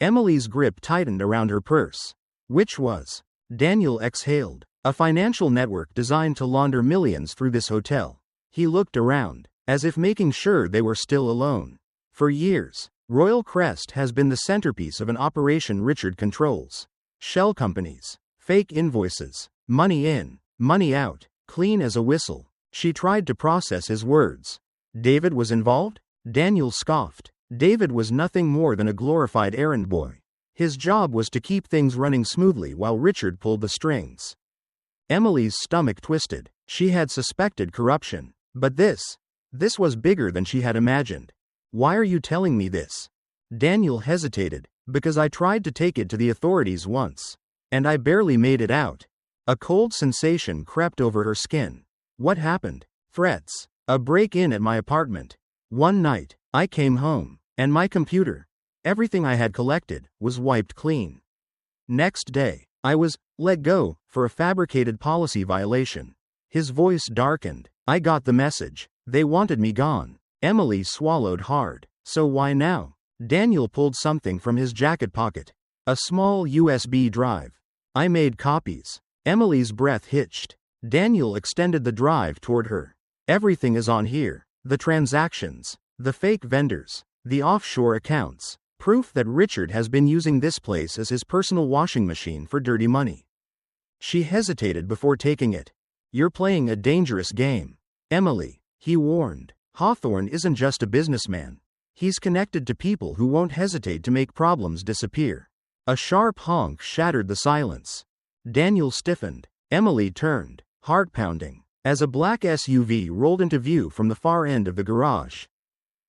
Speaker 1: Emily's grip tightened around her purse. Which was? Daniel exhaled. A financial network designed to launder millions through this hotel. He looked around, as if making sure they were still alone. For years, Royal Crest has been the centerpiece of an operation Richard controls. Shell companies, fake invoices, money in, money out, clean as a whistle. She tried to process his words. David was involved? Daniel scoffed. David was nothing more than a glorified errand boy. His job was to keep things running smoothly while Richard pulled the strings. Emily's stomach twisted. She had suspected corruption. But this was bigger than she had imagined. Why are you telling me this? Daniel hesitated. Because I tried to take it to the authorities once. And I barely made it out. A cold sensation crept over her skin. What happened? Threats. A break-in at my apartment. One night, I came home, and my computer, everything I had collected, was wiped clean. Next day, I was let go for a fabricated policy violation. His voice darkened. I got the message. They wanted me gone. Emily swallowed hard. So why now? Daniel pulled something from his jacket pocket. A small USB drive. I made copies. Emily's breath hitched. Daniel extended the drive toward her. Everything is on here. The transactions, the fake vendors, the offshore accounts. Proof that Richard has been using this place as his personal washing machine for dirty money. She hesitated before taking it. You're playing a dangerous game, Emily, he warned. Hawthorne isn't just a businessman. He's connected to people who won't hesitate to make problems disappear. A sharp honk shattered the silence. Daniel stiffened. Emily turned, heart pounding, as a black SUV rolled into view from the far end of the garage.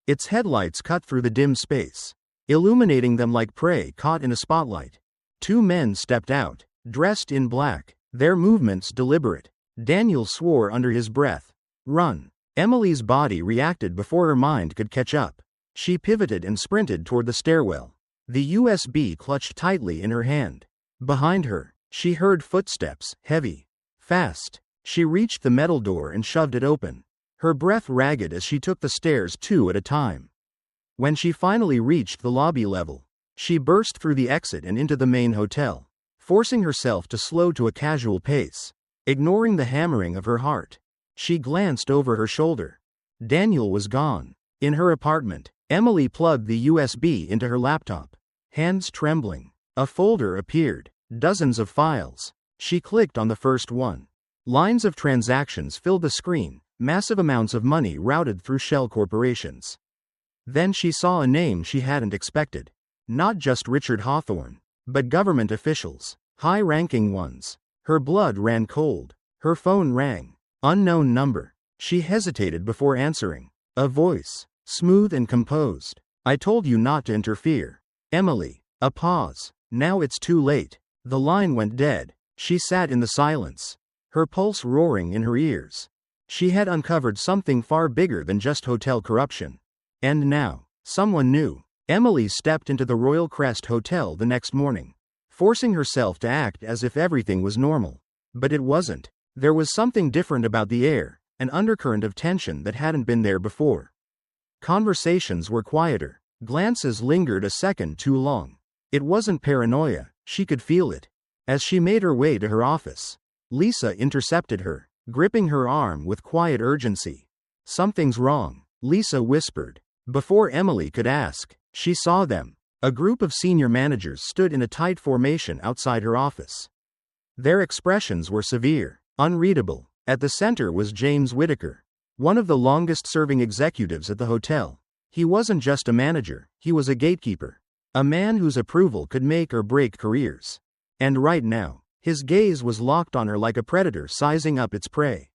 Speaker 1: Its headlights cut through the dim space, illuminating them like prey caught in a spotlight. Two men stepped out, dressed in black, their movements deliberate. Daniel swore under his breath. Run. Emily's body reacted before her mind could catch up. She pivoted and sprinted toward the stairwell. The USB clutched tightly in her hand. Behind her, she heard footsteps, heavy, fast. She reached the metal door and shoved it open, her breath ragged as she took the stairs two at a time. When she finally reached the lobby level, she burst through the exit and into the main hotel, forcing herself to slow to a casual pace, ignoring the hammering of her heart. She glanced over her shoulder. Daniel was gone. In her apartment, Emily plugged the USB into her laptop, hands trembling. A folder appeared, dozens of files. She clicked on the first one. Lines of transactions filled the screen, massive amounts of money routed through shell corporations. Then she saw a name she hadn't expected. Not just Richard Hawthorne, but government officials, high-ranking ones. Her blood ran cold. Her phone rang. Unknown number. She hesitated before answering. A voice, smooth and composed. I told you not to interfere. Emily. A pause. Now it's too late. The line went dead. She sat in the silence, her pulse roaring in her ears. She had uncovered something far bigger than just hotel corruption. And now, someone knew. Emily stepped into the Royal Crest Hotel the next morning, forcing herself to act as if everything was normal. But it wasn't. There was something different about the air, an undercurrent of tension that hadn't been there before. Conversations were quieter. Glances lingered a second too long. It wasn't paranoia, she could feel it. As she made her way to her office, Lisa intercepted her, gripping her arm with quiet urgency. "Something's wrong," Lisa whispered. Before Emily could ask, she saw them. A group of senior managers stood in a tight formation outside her office. Their expressions were severe, unreadable. At the center was James Whittaker, one of the longest-serving executives at the hotel. He wasn't just a manager, he was a gatekeeper. A man whose approval could make or break careers. And right now, his gaze was locked on her like a predator sizing up its prey.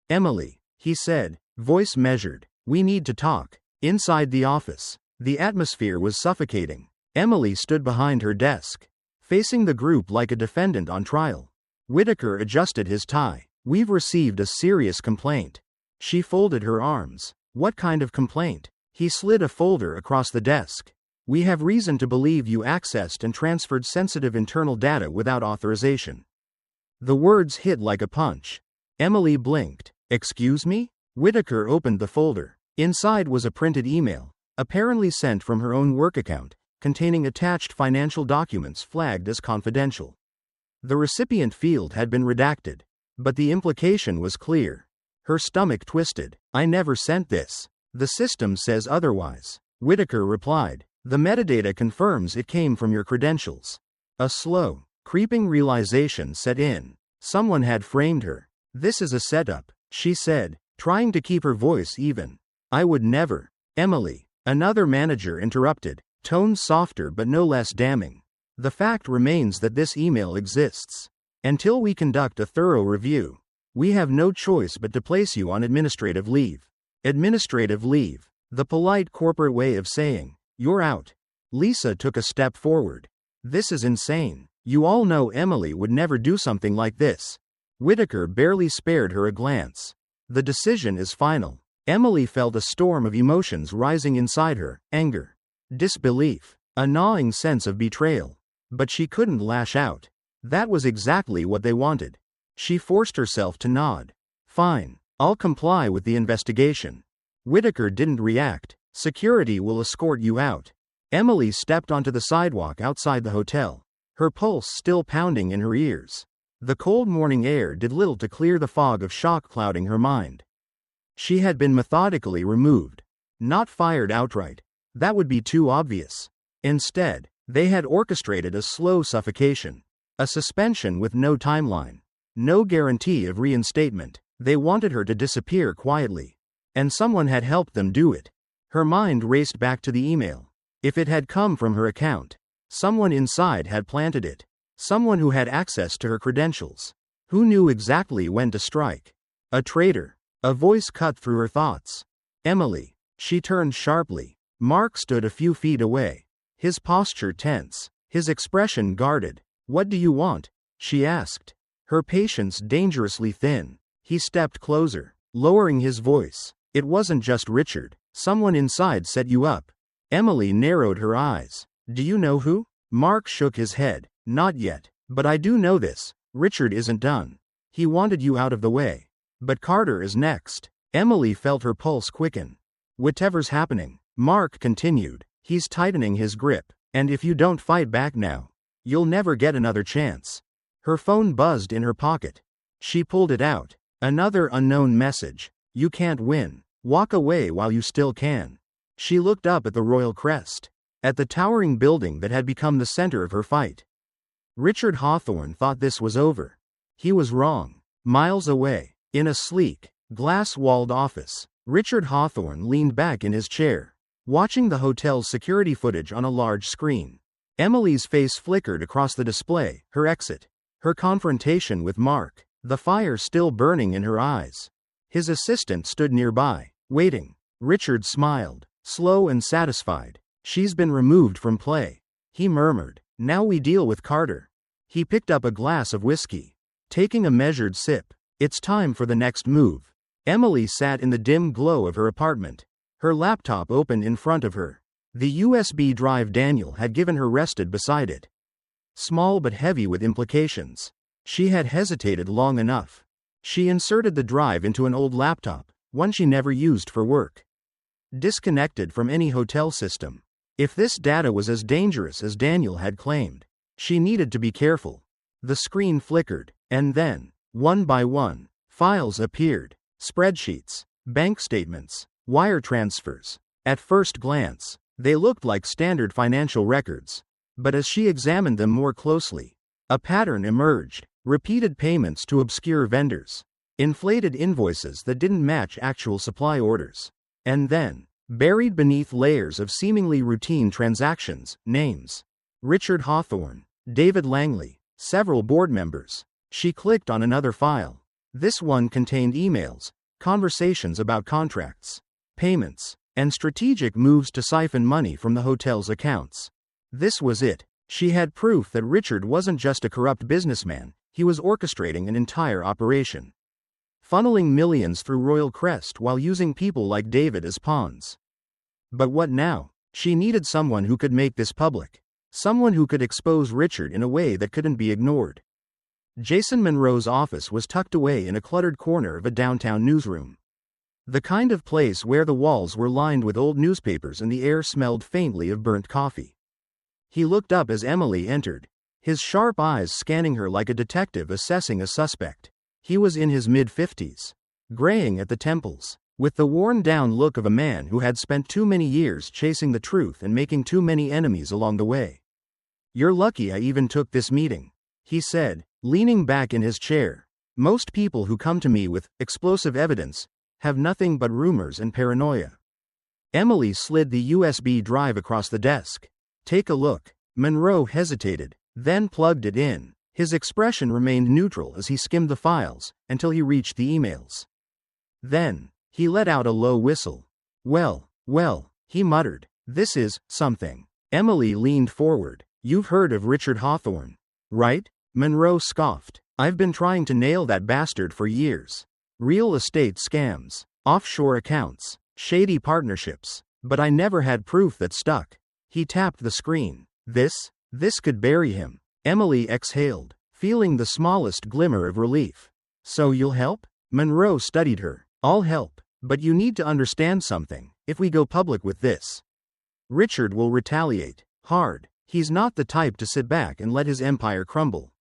Speaker 1: "Emily," he said, voice measured, "we need to talk." Inside the office, the atmosphere was suffocating. Emily stood behind her desk, facing the group like a defendant on trial. Whittaker adjusted his tie. "We've received a serious complaint." She folded her arms. "What kind of complaint?" He slid a folder across the desk. "We have reason to believe you accessed and transferred sensitive internal data without authorization." The words hit like a punch. Emily blinked. "Excuse me?" Whittaker opened the folder. Inside was a printed email, apparently sent from her own work account, containing attached financial documents flagged as confidential. The recipient field had been redacted, but the implication was clear. Her stomach twisted. "I never sent this. The system says otherwise," Whittaker replied. "The metadata confirms it came from your credentials." A slow, creeping realization set in. Someone had framed her. "This is a setup," she said, trying to keep her voice even. "I would never." "Emily," another manager interrupted, tone softer but no less damning. "The fact remains that this email exists. Until we conduct a thorough review, we have no choice but to place you on administrative leave." Administrative leave. The polite corporate way of saying, "You're out." Lisa took a step forward. "This is insane. You all know Emily would never do something like this." Whittaker barely spared her a glance. "The decision is final." Emily felt a storm of emotions rising inside her: anger, disbelief, a gnawing sense of betrayal. But she couldn't lash out. That was exactly what they wanted. She forced herself to nod. "Fine. I'll comply with the investigation." Whittaker didn't react. "Security will escort you out." Emily stepped onto the sidewalk outside the hotel, her pulse still pounding in her ears. The cold morning air did little to clear the fog of shock clouding her mind. She had been methodically removed. Not fired outright. That would be too obvious. Instead, they had orchestrated a slow suffocation. A suspension with no timeline. No guarantee of reinstatement. They wanted her to disappear quietly. And someone had helped them do it. Her mind raced back to the email. If it had come from her account, someone inside had planted it. Someone who had access to her credentials. Who knew exactly when to strike. A traitor. A voice cut through her thoughts. "Emily." She turned sharply. Mark stood a few feet away. His posture tense. His expression guarded. "What do you want?" she asked. Her patience dangerously thin. He stepped closer, lowering his voice. "It wasn't just Richard. Someone inside set you up." Emily narrowed her eyes. "Do you know who?" Mark shook his head. "Not yet. But I do know this. Richard isn't done. He wanted you out of the way. But Carter is next." Emily felt her pulse quicken. "Whatever's happening," Mark continued, "he's tightening his grip. And if you don't fight back now, you'll never get another chance." Her phone buzzed in her pocket. She pulled it out. Another unknown message. "You can't win. Walk away while you still can." She looked up at the Royal Crest. At the towering building that had become the center of her fight. Richard Hawthorne thought this was over. He was wrong. Miles away, in a sleek, glass-walled office, Richard Hawthorne leaned back in his chair, watching the hotel's security footage on a large screen. Emily's face flickered across the display, her exit, her confrontation with Mark, the fire still burning in her eyes. His assistant stood nearby, waiting. Richard smiled, slow and satisfied. "She's been removed from play," he murmured. "Now we deal with Carter." He picked up a glass of whiskey, taking a measured sip. "It's time for the next move." Emily sat in the dim glow of her apartment, her laptop open in front of her. The USB drive Daniel had given her rested beside it. Small but heavy with implications. She had hesitated long enough. She inserted the drive into an old laptop, one she never used for work. Disconnected from any hotel system. If this data was as dangerous as Daniel had claimed, she needed to be careful. The screen flickered, and then, one by one, files appeared. Spreadsheets, bank statements, wire transfers. At first glance, they looked like standard financial records. But as she examined them more closely, a pattern emerged. Repeated payments to obscure vendors. Inflated invoices that didn't match actual supply orders. And then, buried beneath layers of seemingly routine transactions, names. Richard Hawthorne, David Langley, several board members. She clicked on another file. This one contained emails, conversations about contracts, payments, and strategic moves to siphon money from the hotel's accounts. This was it. She had proof that Richard wasn't just a corrupt businessman, he was orchestrating an entire operation. Funneling millions through Royal Crest while using people like David as pawns. But what now? She needed someone who could make this public. Someone who could expose Richard in a way that couldn't be ignored. Jason Monroe's office was tucked away in a cluttered corner of a downtown newsroom. The kind of place where the walls were lined with old newspapers and the air smelled faintly of burnt coffee. He looked up as Emily entered, his sharp eyes scanning her like a detective assessing a suspect. He was in his mid-50s, graying at the temples, with the worn-down look of a man who had spent too many years chasing the truth and making too many enemies along the way. "You're lucky I even took this meeting," he said, leaning back in his chair. "Most people who come to me with explosive evidence have nothing but rumors and paranoia." Emily slid the USB drive across the desk. "Take a look." Monroe hesitated, then plugged it in. His expression remained neutral as he skimmed the files, until he reached the emails. Then, he let out a low whistle. Well, he muttered. "This is something." Emily leaned forward. "You've heard of Richard Hawthorne, right?" Monroe scoffed. "I've been trying to nail that bastard for years. Real estate scams, offshore accounts, shady partnerships. But I never had proof that stuck." He tapped the screen. This could bury him." Emily exhaled, feeling the smallest glimmer of relief. "So you'll help?" Monroe studied her. "I'll help, but you need to understand something. If we go public with this, Richard will retaliate. Hard. He's not the type to sit back and let his empire crumble."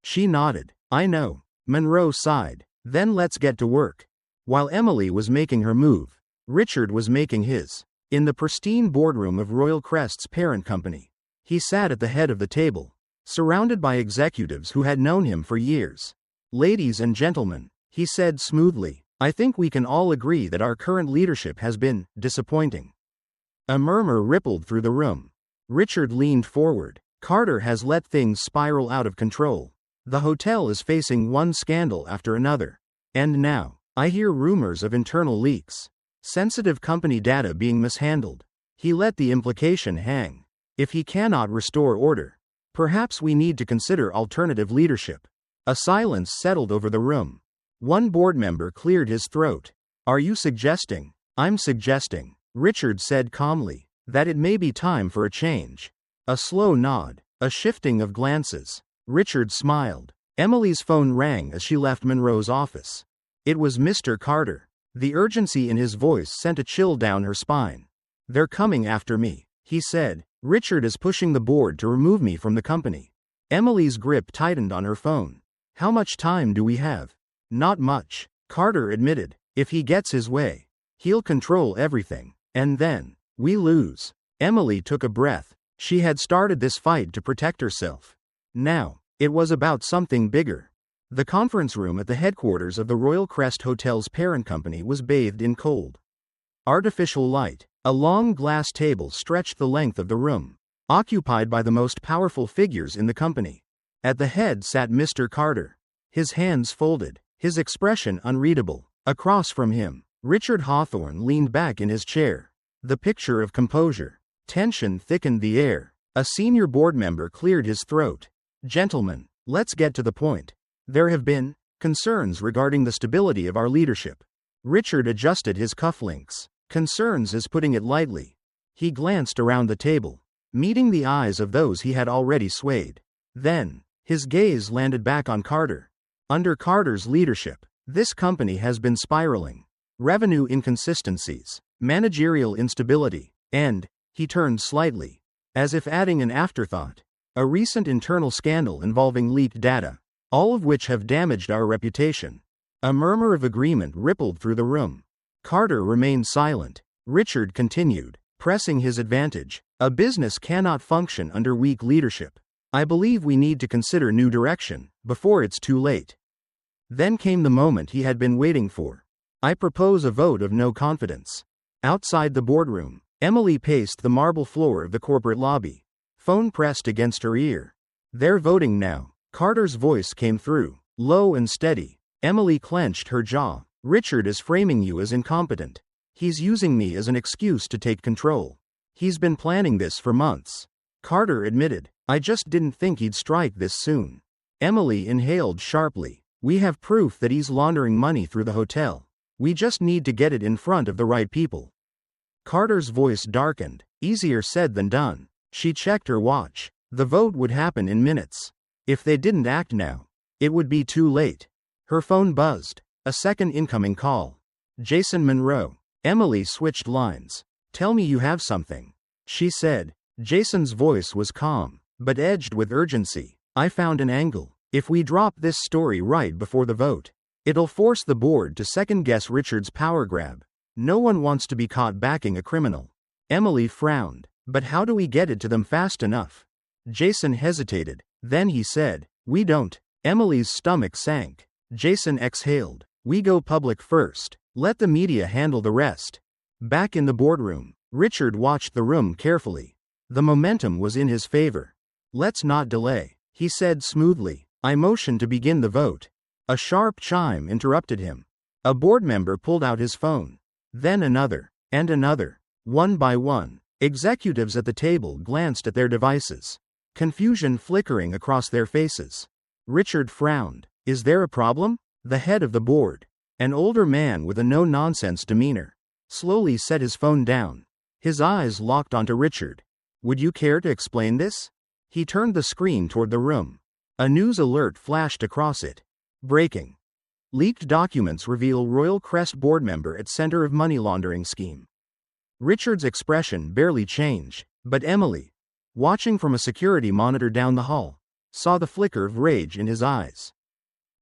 Speaker 1: She nodded. "I know." Monroe sighed. "Then let's get to work." While Emily was making her move, Richard was making his. In the pristine boardroom of Royal Crest's parent company, he sat at the head of the table, surrounded by executives who had known him for years. "Ladies and gentlemen," he said smoothly, "I think we can all agree that our current leadership has been disappointing." A murmur rippled through the room. Richard leaned forward. "Carter has let things spiral out of control. The hotel is facing one scandal after another. And now, I hear rumors of internal leaks. Sensitive company data being mishandled." He let the implication hang. "If he cannot restore order, perhaps we need to consider alternative leadership." A silence settled over the room. One board member cleared his throat. "Are you suggesting?" "I'm suggesting," Richard said calmly, "that it may be time for a change." A slow nod, a shifting of glances. Richard smiled. Emily's phone rang as she left Monroe's office. It was Mr. Carter. The urgency in his voice sent a chill down her spine. "They're coming after me," he said. "Richard is pushing the board to remove me from the company." Emily's grip tightened on her phone. "How much time do we have?" "Not much," Carter admitted. "If he gets his way, he'll control everything. And then, we lose." Emily took a breath. She had started this fight to protect herself. Now, it was about something bigger. The conference room at the headquarters of the Royal Crest Hotel's parent company was bathed in cold, artificial light. A long glass table stretched the length of the room, occupied by the most powerful figures in the company. At the head sat Mr. Carter, his hands folded, his expression unreadable. Across from him, Richard Hawthorne leaned back in his chair, the picture of composure. Tension thickened the air. A senior board member cleared his throat. "Gentlemen, let's get to the point. There have been concerns regarding the stability of our leadership. Richard adjusted his cufflinks. Concerns is putting it lightly. He glanced around the table, meeting the eyes of those he had already swayed. Then, his gaze landed back on Carter. Under Carter's leadership, this company has been spiraling. Revenue inconsistencies, managerial instability, and, he turned slightly, as if adding an afterthought, a recent internal scandal involving leaked data, all of which have damaged our reputation. A murmur of agreement rippled through the room. Carter remained silent. Richard continued, pressing his advantage. A business cannot function under weak leadership. I believe we need to consider new direction, before it's too late. Then came the moment he had been waiting for. I propose a vote of no confidence. Outside the boardroom, Emily paced the marble floor of the corporate lobby, phone pressed against her ear. They're voting now. Carter's voice came through, low and steady. Emily clenched her jaw. Richard is framing you as incompetent. He's using me as an excuse to take control. He's been planning this for months. Carter admitted, I just didn't think he'd strike this soon. Emily inhaled sharply. We have proof that he's laundering money through the hotel. We just need to get it in front of the right people. Carter's voice darkened. Easier said than done. She checked her watch. The vote would happen in minutes. If they didn't act now, it would be too late. Her phone buzzed. A second incoming call. Jason Monroe. Emily switched lines. Tell me you have something, she said. Jason's voice was calm, but edged with urgency. I found an angle. If we drop this story right before the vote, it'll force the board to second-guess Richard's power grab. No one wants to be caught backing a criminal. Emily frowned. But how do we get it to them fast enough? Jason hesitated. Then he said, we don't. Emily's stomach sank. Jason exhaled. We go public first. Let the media handle the rest. Back in the boardroom, Richard watched the room carefully. The momentum was in his favor. Let's not delay, he said smoothly. I motioned to begin the vote. A sharp chime interrupted him. A board member pulled out his phone. Then another, and another. One by one, executives at the table glanced at their devices, confusion flickering across their faces. Richard frowned. Is there a problem? The head of the board, an older man with a no-nonsense demeanor, slowly set his phone down. His eyes locked onto Richard. Would you care to explain this? He turned the screen toward the room. A news alert flashed across it. Breaking. Leaked documents reveal Royal Crest board member at center of money laundering scheme. Richard's expression barely changed, but Emily, watching from a security monitor down the hall, saw the flicker of rage in his eyes.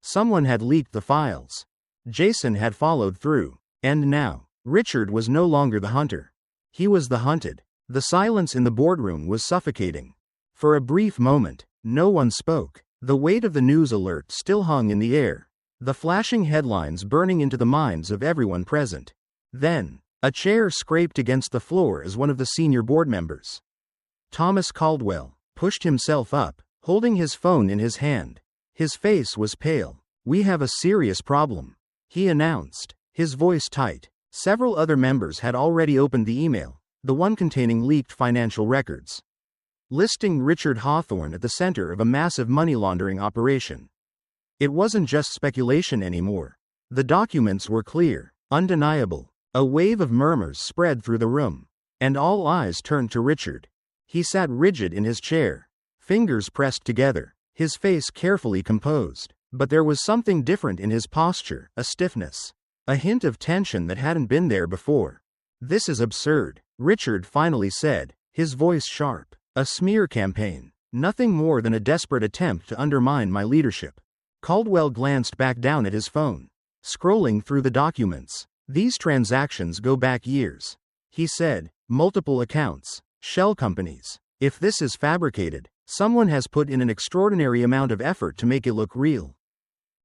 Speaker 1: Someone had leaked the files. Jason had followed through. And now, Richard was no longer the hunter. He was the hunted. The silence in the boardroom was suffocating. For a brief moment, no one spoke. The weight of the news alert still hung in the air, the flashing headlines burning into the minds of everyone present. Then, a chair scraped against the floor as one of the senior board members, Thomas Caldwell, pushed himself up, holding his phone in his hand. His face was pale. We have a serious problem, he announced, his voice tight. Several other members had already opened the email, the one containing leaked financial records, listing Richard Hawthorne at the center of a massive money laundering operation. It wasn't just speculation anymore. The documents were clear, undeniable. A wave of murmurs spread through the room, and all eyes turned to Richard. He sat rigid in his chair, fingers pressed together, his face carefully composed. But there was something different in his posture, a stiffness, a hint of tension that hadn't been there before. This is absurd, Richard finally said, his voice sharp. A smear campaign, nothing more than a desperate attempt to undermine my leadership. Caldwell glanced back down at his phone, scrolling through the documents. These transactions go back years, he said. Multiple accounts, shell companies. If this is fabricated, someone has put in an extraordinary amount of effort to make it look real.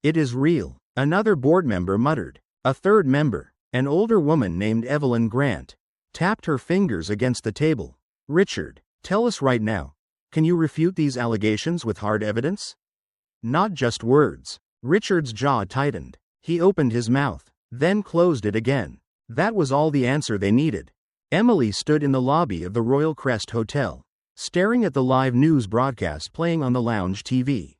Speaker 1: It is real, another board member muttered. A third member, an older woman named Evelyn Grant, tapped her fingers against the table. Richard, tell us right now. Can you refute these allegations with hard evidence? Not just words. Richard's jaw tightened. He opened his mouth, then closed it again. That was all the answer they needed. Emily stood in the lobby of the Royal Crest Hotel, staring at the live news broadcast playing on the lounge TV.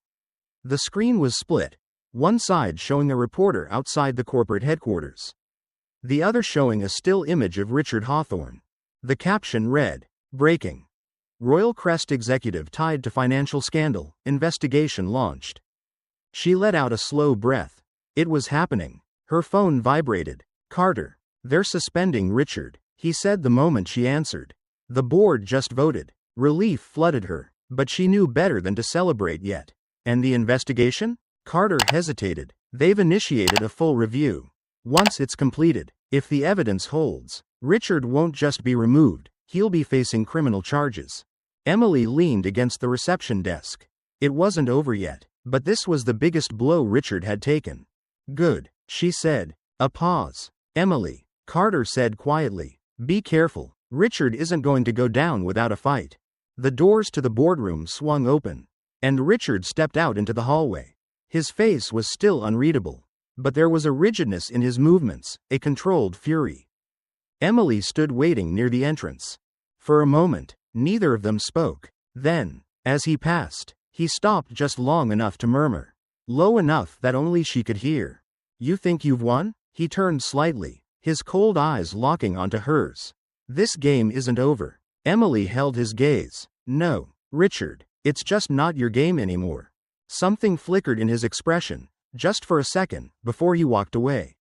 Speaker 1: The screen was split, one side showing a reporter outside the corporate headquarters, the other showing a still image of Richard Hawthorne. The caption read, "Breaking. Royal Crest executive tied to financial scandal, investigation launched." She let out a slow breath. It was happening. Her phone vibrated. "Carter. They're suspending Richard," he said the moment she answered. "The board just voted." Relief flooded her, but she knew better than to celebrate yet. "And the investigation?" Carter hesitated. "They've initiated a full review. Once it's completed, if the evidence holds, Richard won't just be removed, he'll be facing criminal charges." Emily leaned against the reception desk. It wasn't over yet, but this was the biggest blow Richard had taken. "Good," she said. A pause. "Emily," Carter said quietly, "be careful. Richard isn't going to go down without a fight." The doors to the boardroom swung open, and Richard stepped out into the hallway. His face was still unreadable, but there was a rigidness in his movements, a controlled fury. Emily stood waiting near the entrance. For a moment, neither of them spoke. Then, as he passed, he stopped just long enough to murmur, low enough that only she could hear, "You think you've won?" He turned slightly, his cold eyes locking onto hers. "This game isn't over." Emily held his gaze. "No, Richard, it's just not your game anymore." Something flickered in his expression, just for a second, before he walked away.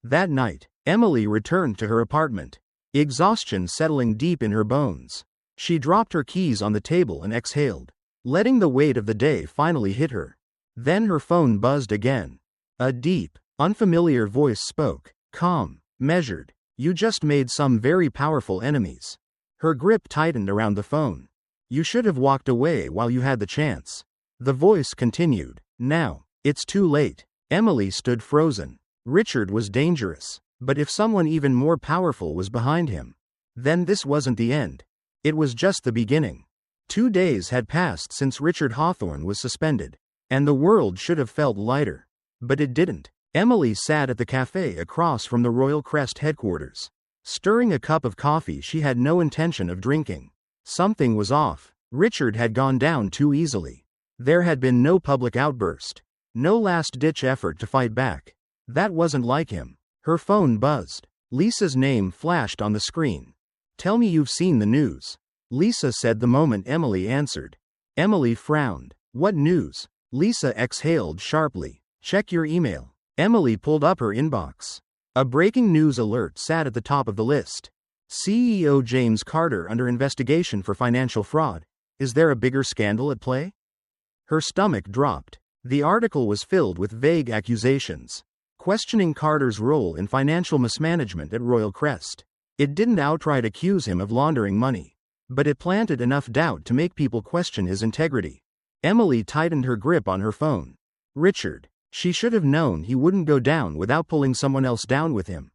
Speaker 1: That night, Emily returned to her apartment, exhaustion settling deep in her bones. She dropped her keys on the table and exhaled, letting the weight of the day finally hit her. Then her phone buzzed again. A deep, unfamiliar voice spoke, calm, measured. "You just made some very powerful enemies." Her grip tightened around the phone. "You should have walked away while you had the chance." The voice continued, "Now, it's too late." Emily stood frozen. Richard was dangerous, but if someone even more powerful was behind him, then this wasn't the end. It was just the beginning. 2 days had passed since Richard Hawthorne was suspended, and the world should have felt lighter. But it didn't. Emily sat at the cafe across from the Royal Crest headquarters, stirring a cup of coffee she had no intention of drinking. Something was off. Richard had gone down too easily. There had been no public outburst, no last-ditch effort to fight back. That wasn't like him. Her phone buzzed. Lisa's name flashed on the screen. "Tell me you've seen the news," Lisa said the moment Emily answered. Emily frowned. "What news?" Lisa exhaled sharply. "Check your email." Emily pulled up her inbox. A breaking news alert sat at the top of the list. CEO James Carter under investigation for financial fraud. Is there a bigger scandal at play? Her stomach dropped. The article was filled with vague accusations, questioning Carter's role in financial mismanagement at Royal Crest. It didn't outright accuse him of laundering money, but it planted enough doubt to make people question his integrity. Emily tightened her grip on her phone. Richard. She should have known he wouldn't go down without pulling someone else down with him.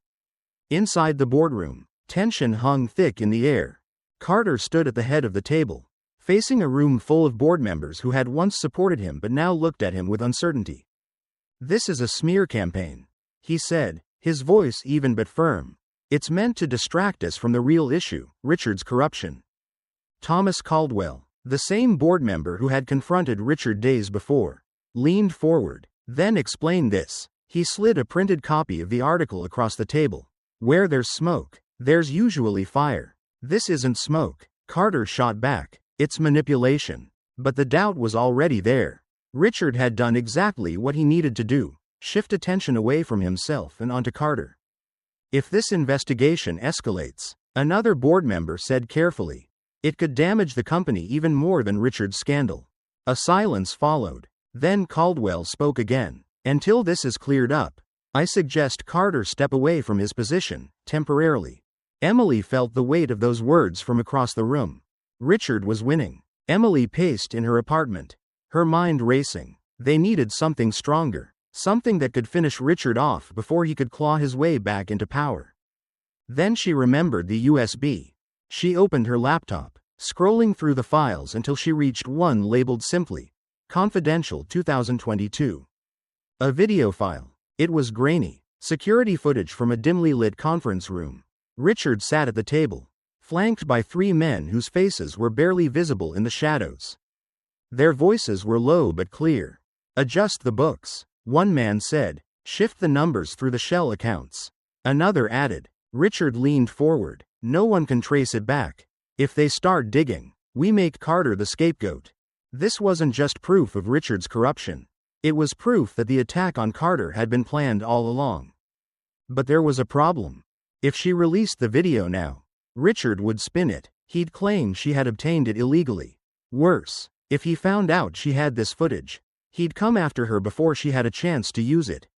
Speaker 1: Inside the boardroom, tension hung thick in the air. Carter stood at the head of the table, facing a room full of board members who had once supported him but now looked at him with uncertainty. "This is a smear campaign," he said, his voice even but firm. "It's meant to distract us from the real issue, Richard's corruption." Thomas Caldwell, the same board member who had confronted Richard days before, leaned forward. "Then explain this." He slid a printed copy of the article across the table. "Where there's smoke, there's usually fire." "This isn't smoke," Carter shot back. "It's manipulation." But the doubt was already there. Richard had done exactly what he needed to do, shift attention away from himself and onto Carter. "If this investigation escalates," another board member said carefully, "it could damage the company even more than Richard's scandal." A silence followed. Then Caldwell spoke again. "Until this is cleared up, I suggest Carter step away from his position, temporarily." Emily felt the weight of those words from across the room. Richard was winning. Emily paced in her apartment, her mind racing. They needed something stronger, something that could finish Richard off before he could claw his way back into power. Then she remembered the USB. She opened her laptop, scrolling through the files until she reached one labeled simply, "Confidential 2022. A video file. It was grainy. Security footage from a dimly lit conference room. Richard sat at the table, flanked by 3 men whose faces were barely visible in the shadows. Their voices were low but clear. "Adjust the books," one man said. "Shift the numbers through the shell accounts." Another added. Richard leaned forward. No one can trace it back. If they start digging, we make Carter the scapegoat. This wasn't just proof of Richard's corruption. It was proof that the attack on Carter had been planned all along. But there was a problem. If she released the video now, Richard would spin it. He'd claim she had obtained it illegally. Worse, if he found out she had this footage, he'd come after her before she had a chance to use it.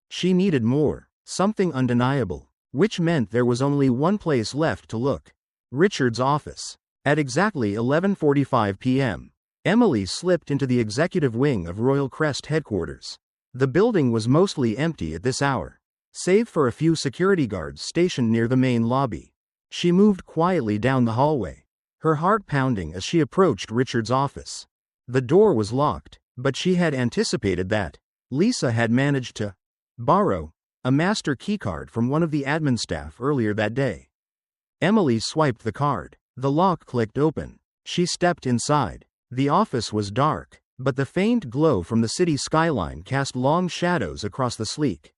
Speaker 1: She needed more, something undeniable, which meant there was only one place left to look. Richard's office. At exactly 11:45 p.m., Emily slipped into the executive wing of Royal Crest headquarters. The building was mostly empty at this hour, save for a few security guards stationed near the main lobby. She moved quietly down the hallway, her heart pounding as she approached Richard's office. The door was locked, but she had anticipated that. Lisa had managed to borrow a master keycard from one of the admin staff earlier that day. Emily swiped the card. The lock clicked open. She stepped inside. The office was dark, but the faint glow from the city skyline cast long shadows across the sleek,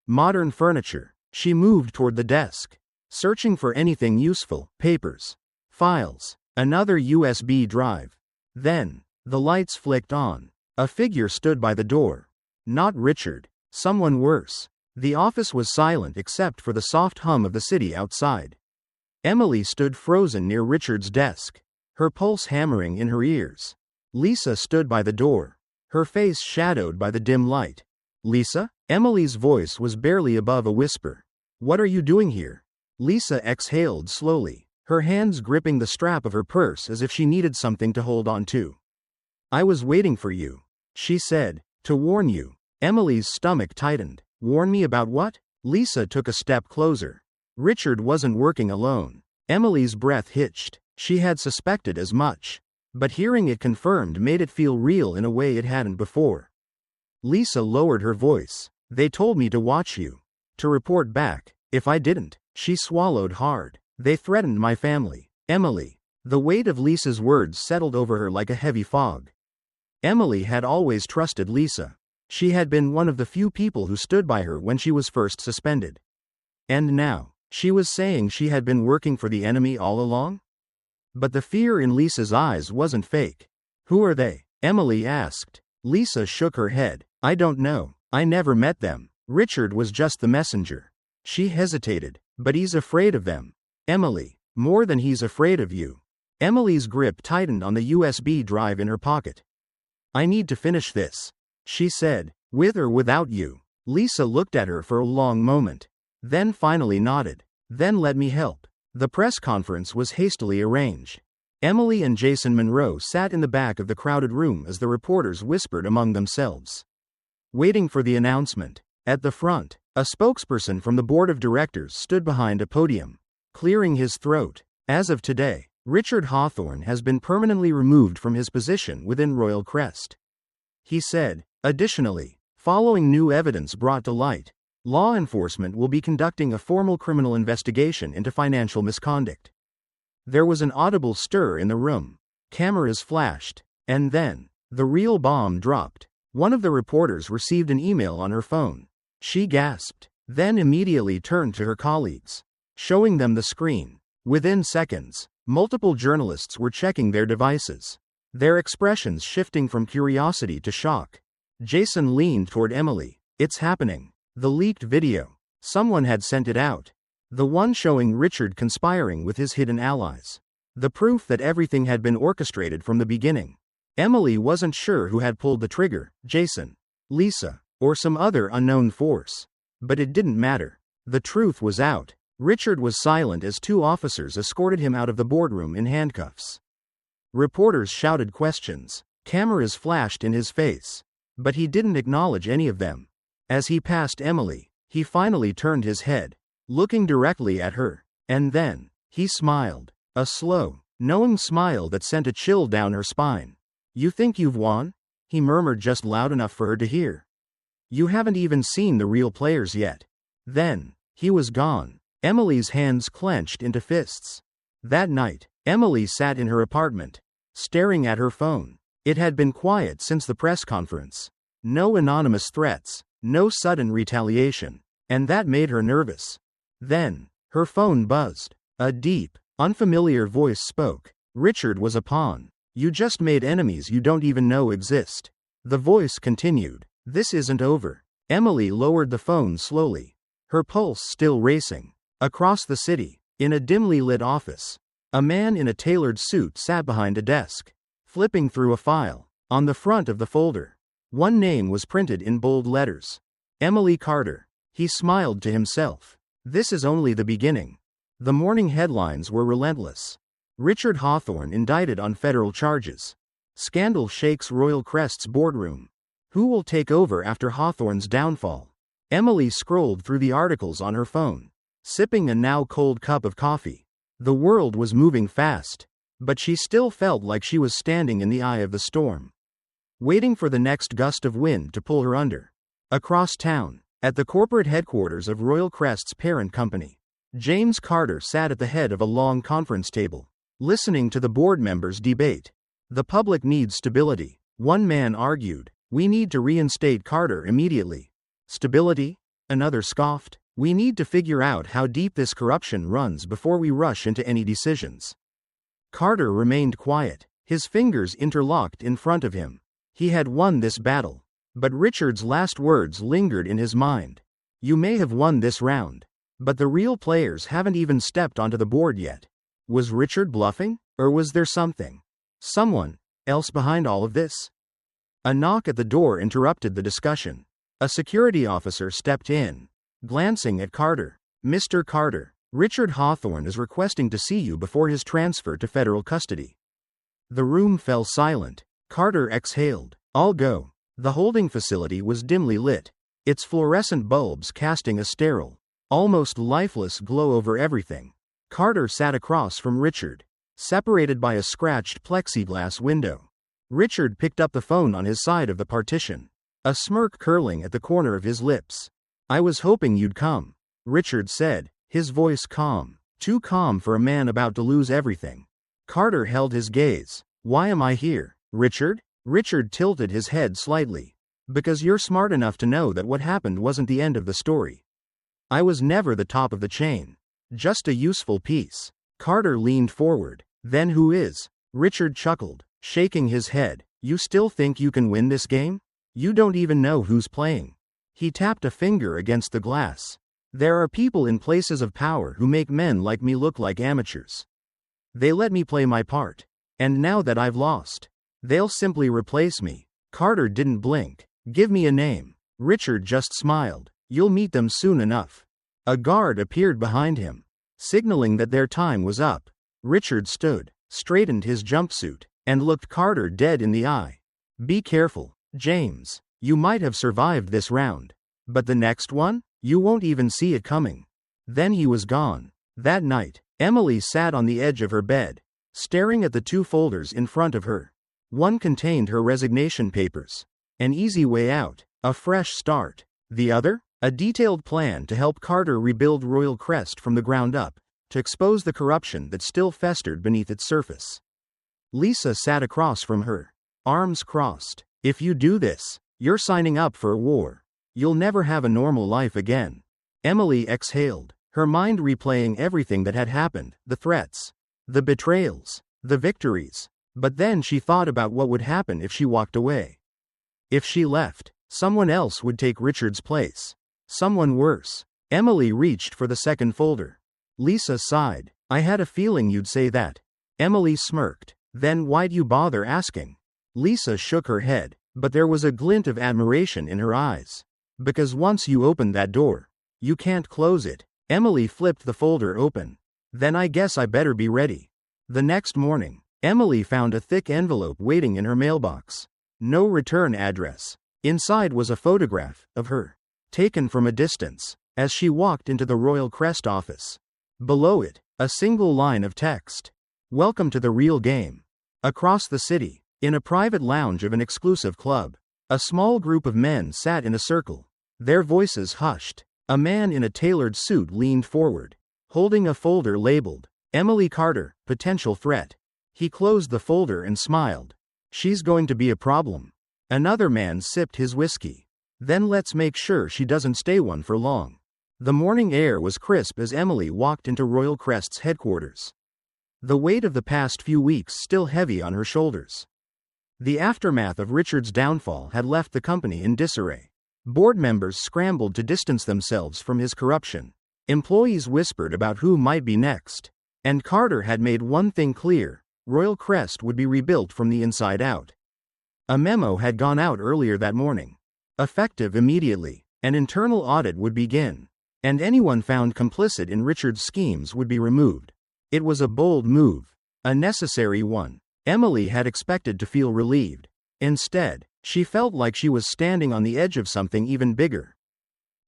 Speaker 1: modern furniture. She moved toward the desk, searching for anything useful, papers, files, another USB drive. Then, the lights flicked on. A figure stood by the door. Not Richard, someone worse. The office was silent except for the soft hum of the city outside. Emily stood frozen near Richard's desk, her pulse hammering in her ears. Lisa stood by the door, her face shadowed by the dim light. Lisa? Emily's voice was barely above a whisper. What are you doing here? Lisa exhaled slowly, her hands gripping the strap of her purse as if she needed something to hold on to. I was waiting for you, she said, to warn you. Emily's stomach tightened. Warn me about what? Lisa took a step closer. Richard wasn't working alone. Emily's breath hitched. She had suspected as much, but hearing it confirmed made it feel real in a way it hadn't before. Lisa lowered her voice. They told me to watch you, to report back. If I didn't, she swallowed hard. They threatened my family. Emily. The weight of Lisa's words settled over her like a heavy fog. Emily had always trusted Lisa. She had been one of the few people who stood by her when she was first suspended. And now, she was saying she had been working for the enemy all along? But the fear in Lisa's eyes wasn't fake. Who are they? Emily asked. Lisa shook her head. I don't know. I never met them. Richard was just the messenger. She hesitated. But he's afraid of them. Emily, more than he's afraid of you. Emily's grip tightened on the USB drive in her pocket. I need to finish this, she said. With or without you. Lisa looked at her for a long moment, then finally nodded. Then let me help. The press conference was hastily arranged. Emily and Jason Monroe sat in the back of the crowded room as the reporters whispered among themselves, waiting for the announcement. At the front, a spokesperson from the board of directors stood behind a podium, clearing his throat. As of today, Richard Hawthorne has been permanently removed from his position within Royal Crest, he said. Additionally, following new evidence brought to light, law enforcement will be conducting a formal criminal investigation into financial misconduct. There was an audible stir in the room. Cameras flashed, and then, the real bomb dropped. One of the reporters received an email on her phone. She gasped, then immediately turned to her colleagues, showing them the screen. Within seconds, multiple journalists were checking their devices, their expressions shifting from curiosity to shock. Jason leaned toward Emily. It's happening. The leaked video. Someone had sent it out. The one showing Richard conspiring with his hidden allies. The proof that everything had been orchestrated from the beginning. Emily wasn't sure who had pulled the trigger, Jason, Lisa, or some other unknown force. But it didn't matter. The truth was out. Richard was silent as two officers escorted him out of the boardroom in handcuffs. Reporters shouted questions. Cameras flashed in his face. But he didn't acknowledge any of them. As he passed Emily, he finally turned his head, looking directly at her. And then, he smiled. A slow, knowing smile that sent a chill down her spine. You think you've won? He murmured just loud enough for her to hear. You haven't even seen the real players yet. Then, he was gone. Emily's hands clenched into fists. That night, Emily sat in her apartment, staring at her phone. It had been quiet since the press conference. No anonymous threats, no sudden retaliation. And that made her nervous. Then, her phone buzzed. A deep, unfamiliar voice spoke. Richard was a pawn. You just made enemies you don't even know exist. The voice continued. This isn't over. Emily lowered the phone slowly, her pulse still racing. Across the city, in a dimly lit office, a man in a tailored suit sat behind a desk, flipping through a file. On the front of the folder, one name was printed in bold letters. Emily Carter. He smiled to himself. This is only the beginning. The morning headlines were relentless. Richard Hawthorne indicted on federal charges. Scandal shakes Royal Crest's boardroom. Who will take over after Hawthorne's downfall? Emily scrolled through the articles on her phone, sipping a now cold cup of coffee. The world was moving fast, but she still felt like she was standing in the eye of the storm, waiting for the next gust of wind to pull her under. Across town, at the corporate headquarters of Royal Crest's parent company, James Carter sat at the head of a long conference table, listening to the board members debate. The public needs stability, one man argued. We need to reinstate Carter immediately. Stability? Another scoffed. We need to figure out how deep this corruption runs before we rush into any decisions. Carter remained quiet, his fingers interlocked in front of him. He had won this battle. But Richard's last words lingered in his mind. You may have won this round, but the real players haven't even stepped onto the board yet. Was Richard bluffing? Or was there someone else behind all of this? A knock at the door interrupted the discussion. A security officer stepped in, glancing at Carter. Mr. Carter, Richard Hawthorne is requesting to see you before his transfer to federal custody. The room fell silent. Carter exhaled. I'll go. The holding facility was dimly lit, its fluorescent bulbs casting a sterile, almost lifeless glow over everything. Carter sat across from Richard, separated by a scratched plexiglass window. Richard picked up the phone on his side of the partition, a smirk curling at the corner of his lips. I was hoping you'd come, Richard said, his voice calm, too calm for a man about to lose everything. Carter held his gaze. Why am I here, Richard? Richard tilted his head slightly. Because you're smart enough to know that what happened wasn't the end of the story. I was never the top of the chain. Just a useful piece. Carter leaned forward. Then who is? Richard chuckled, shaking his head. You still think you can win this game? You don't even know who's playing. He tapped a finger against the glass. There are people in places of power who make men like me look like amateurs. They let me play my part. And now that I've lost, they'll simply replace me. Carter didn't blink. Give me a name. Richard just smiled. You'll meet them soon enough. A guard appeared behind him, signaling that their time was up. Richard stood, straightened his jumpsuit, and looked Carter dead in the eye. Be careful, James. You might have survived this round. But the next one? You won't even see it coming. Then he was gone. That night, Emily sat on the edge of her bed, staring at the two folders in front of her. One contained her resignation papers, an easy way out, a fresh start. The other, a detailed plan to help Carter rebuild Royal Crest from the ground up, to expose the corruption that still festered beneath its surface. Lisa sat across from her, arms crossed. If you do this, you're signing up for a war. You'll never have a normal life again. Emily exhaled, her mind replaying everything that had happened, the threats, the betrayals, the victories. But then she thought about what would happen if she walked away. If she left, someone else would take Richard's place. Someone worse. Emily reached for the second folder. Lisa sighed. I had a feeling you'd say that. Emily smirked. Then why'd you bother asking? Lisa shook her head, but there was a glint of admiration in her eyes. Because once you open that door, you can't close it. Emily flipped the folder open. Then I guess I better be ready. The next morning, Emily found a thick envelope waiting in her mailbox. No return address. Inside was a photograph of her, taken from a distance, as she walked into the Royal Crest office. Below it, a single line of text. Welcome to the real game. Across the city, in a private lounge of an exclusive club, a small group of men sat in a circle, their voices hushed. A man in a tailored suit leaned forward, holding a folder labeled, Emily Carter, Potential Threat. He closed the folder and smiled. She's going to be a problem. Another man sipped his whiskey. Then let's make sure she doesn't stay one for long. The morning air was crisp as Emily walked into Royal Crest's headquarters. The weight of the past few weeks still heavy on her shoulders. The aftermath of Richard's downfall had left the company in disarray. Board members scrambled to distance themselves from his corruption. Employees whispered about who might be next. And Carter had made one thing clear: Royal Crest would be rebuilt from the inside out. A memo had gone out earlier that morning. Effective immediately, an internal audit would begin, and anyone found complicit in Richard's schemes would be removed. It was a bold move, a necessary one. Emily had expected to feel relieved. Instead, she felt like she was standing on the edge of something even bigger.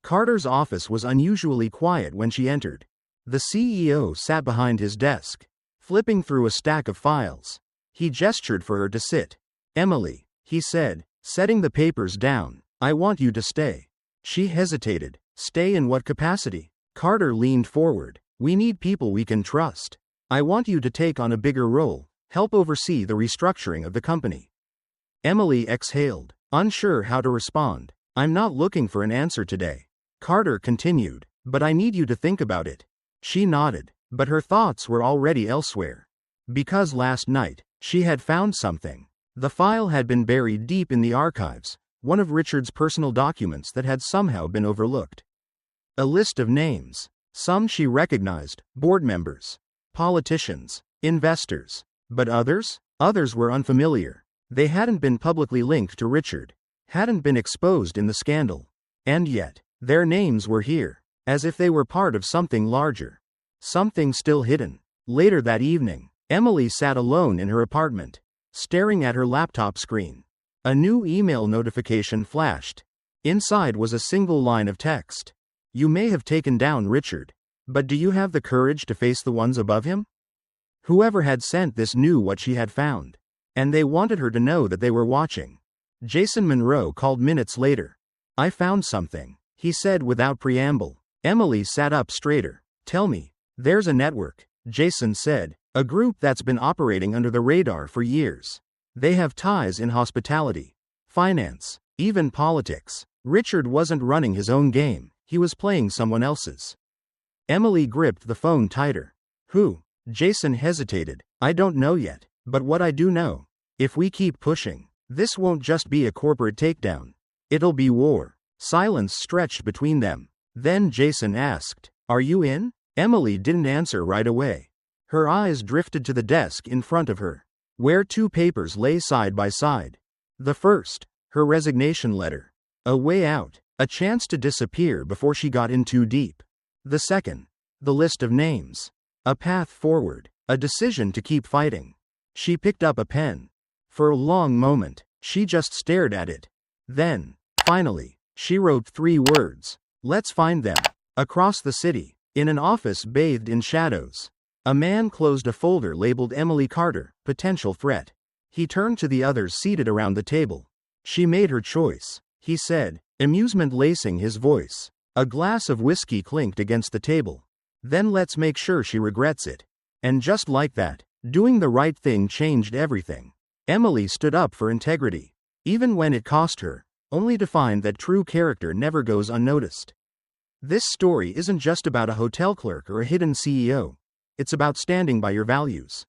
Speaker 1: Carter's office was unusually quiet when she entered. The CEO sat behind his desk, flipping through a stack of files. He gestured for her to sit. "Emily," he said, setting the papers down, "I want you to stay." She hesitated. "Stay in what capacity?" Carter leaned forward. "We need people we can trust. I want you to take on a bigger role, help oversee the restructuring of the company." Emily exhaled, unsure how to respond. "I'm not looking for an answer today." Carter continued, "But I need you to think about it." She nodded, but her thoughts were already elsewhere. Because last night, she had found something. The file had been buried deep in the archives, one of Richard's personal documents that had somehow been overlooked. A list of names. Some she recognized: board members, politicians, investors. But others? Others were unfamiliar. They hadn't been publicly linked to Richard, hadn't been exposed in the scandal. And yet, their names were here, as if they were part of something larger. Something still hidden. Later that evening, Emily sat alone in her apartment, staring at her laptop screen. A new email notification flashed. Inside was a single line of text. "You may have taken down Richard, but do you have the courage to face the ones above him?" Whoever had sent this knew what she had found, and they wanted her to know that they were watching. Jason Monroe called minutes later. "I found something," he said without preamble. Emily sat up straighter. "Tell me." "There's a network," Jason said, "a group that's been operating under the radar for years. They have ties in hospitality, finance, even politics. Richard wasn't running his own game, he was playing someone else's." Emily gripped the phone tighter. "Who?" Jason hesitated. "I don't know yet, but what I do know, if we keep pushing, this won't just be a corporate takedown. It'll be war." Silence stretched between them. Then Jason asked, "Are you in?" Emily didn't answer right away. Her eyes drifted to the desk in front of her, where two papers lay side by side. The first, her resignation letter. A way out, a chance to disappear before she got in too deep. The second, the list of names. A path forward, a decision to keep fighting. She picked up a pen. For a long moment, she just stared at it. Then, finally, she wrote 3 words. "Let's find them." Across the city, in an office bathed in shadows, a man closed a folder labeled Emily Carter, potential threat. He turned to the others seated around the table. "She made her choice," he said, amusement lacing his voice. A glass of whiskey clinked against the table. "Then let's make sure she regrets it." And just like that, doing the right thing changed everything. Emily stood up for integrity, even when it cost her, only to find that true character never goes unnoticed. This story isn't just about a hotel clerk or a hidden CEO. It's about standing by your values,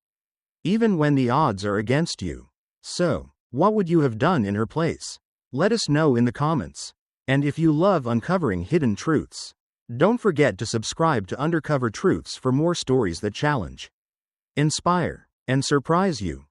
Speaker 1: even when the odds are against you. So, what would you have done in her place? Let us know in the comments. And if you love uncovering hidden truths, don't forget to subscribe to Undercover Truths for more stories that challenge, inspire, and surprise you.